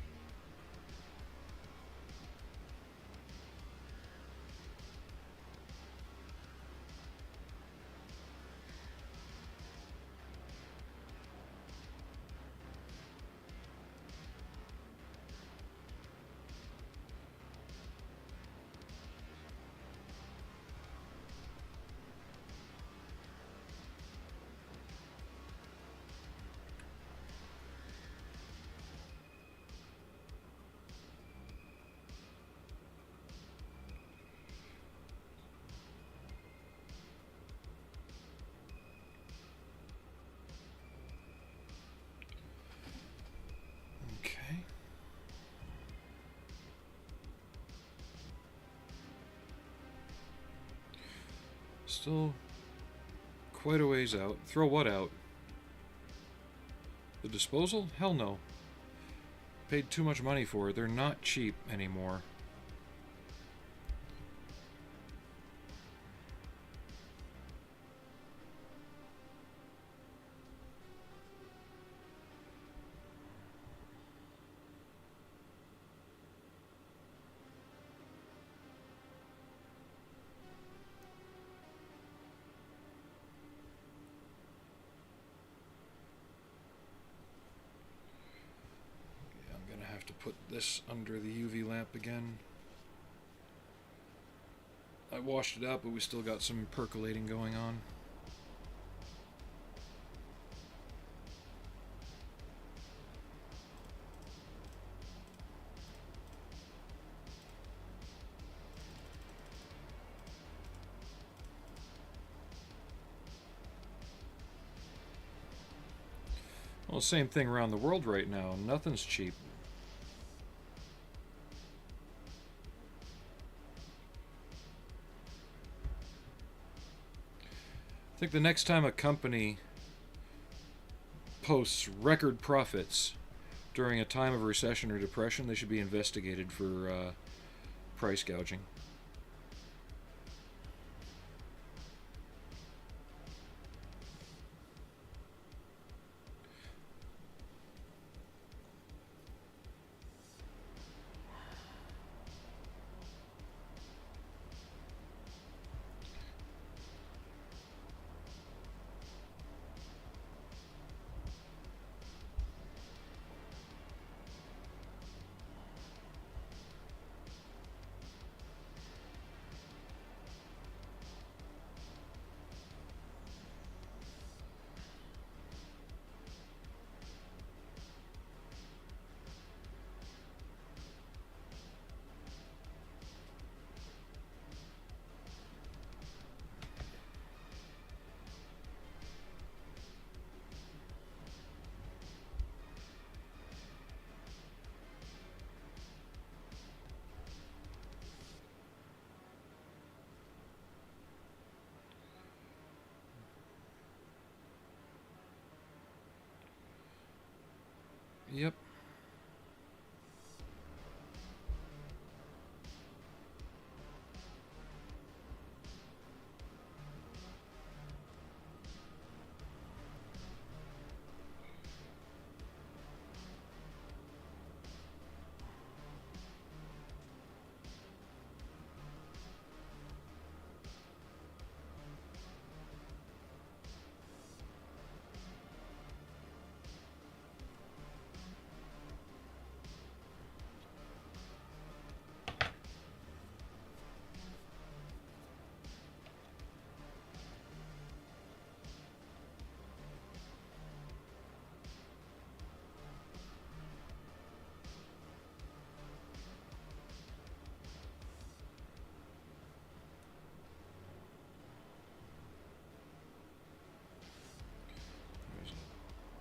Still quite a ways out. Throw what out? The disposal? Hell no. Paid too much money for it. They're not cheap anymore. Put this under the UV lamp again. I washed it out, but we still got some percolating going on. Well, same thing around the world right now. Nothing's cheap. I think the next time a company posts record profits during a time of recession or depression, they should be investigated for price gouging. Yep.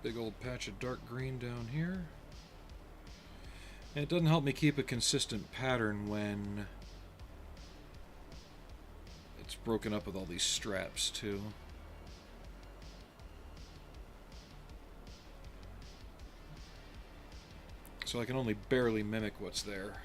Big old patch of dark green down here. And it doesn't help me keep a consistent pattern when it's broken up with all these straps too. So I can only barely mimic what's there.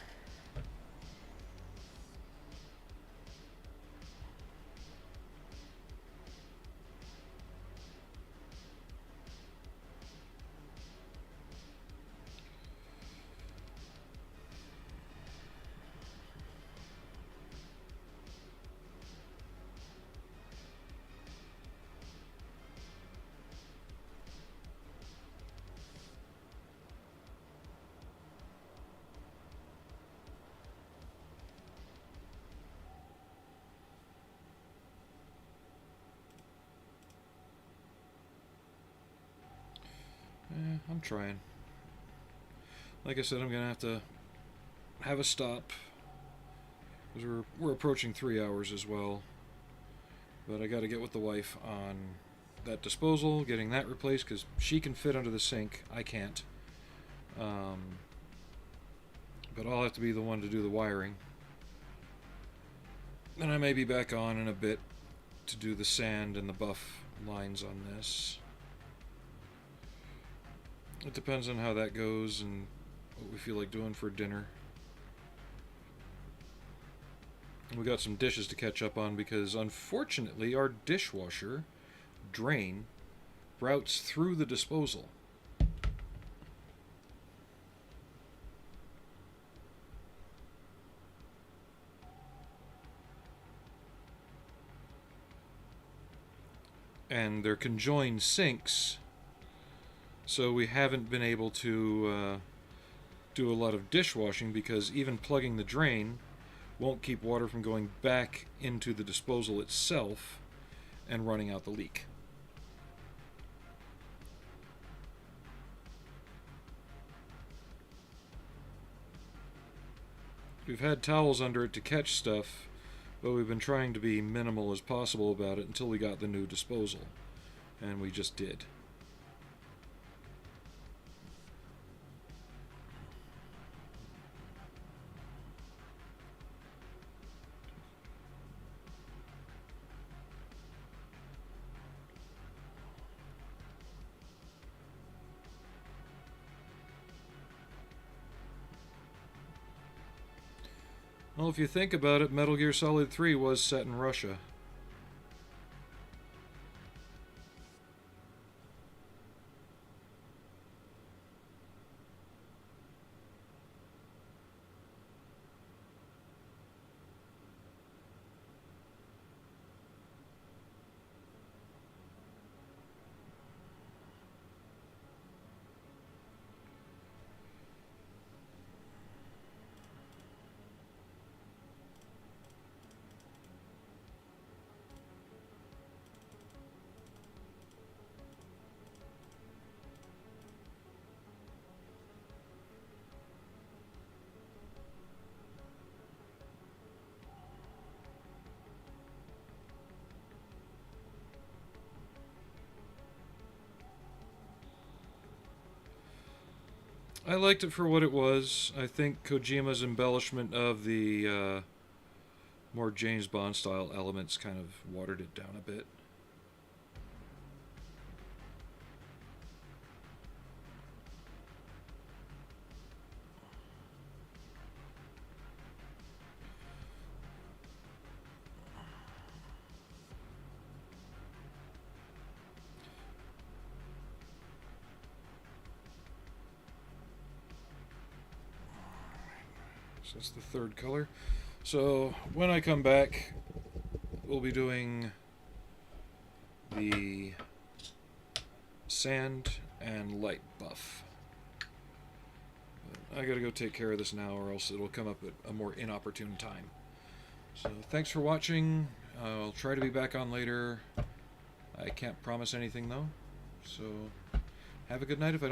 I'm trying. Like I said, I'm gonna have to have a stop because we're approaching 3 hours as well. But I got to get with the wife on that disposal, getting that replaced because she can fit under the sink. I can't. But I'll have to be the one to do the wiring. And I may be back on in a bit to do the sand and the buff lines on this. It depends on how that goes and what we feel like doing for dinner. We got some dishes to catch up on because unfortunately our dishwasher drain routes through the disposal. And they're conjoined sinks, so we haven't been able to do a lot of dishwashing because even plugging the drain won't keep water from going back into the disposal itself and running out the leak. We've had towels under it to catch stuff, but we've been trying to be minimal as possible about it until we got the new disposal, and we just did. Well, if you think about it, Metal Gear Solid 3 was set in Russia. I liked it for what it was. I think Kojima's embellishment of the more James Bond style elements kind of watered it down a bit. So that's the third color. So when I come back, we'll be doing the sand and light buff. I gotta go take care of this now, or else it'll come up at a more inopportune time. So thanks for watching. I'll try to be back on later. I can't promise anything though. So have a good night if I don't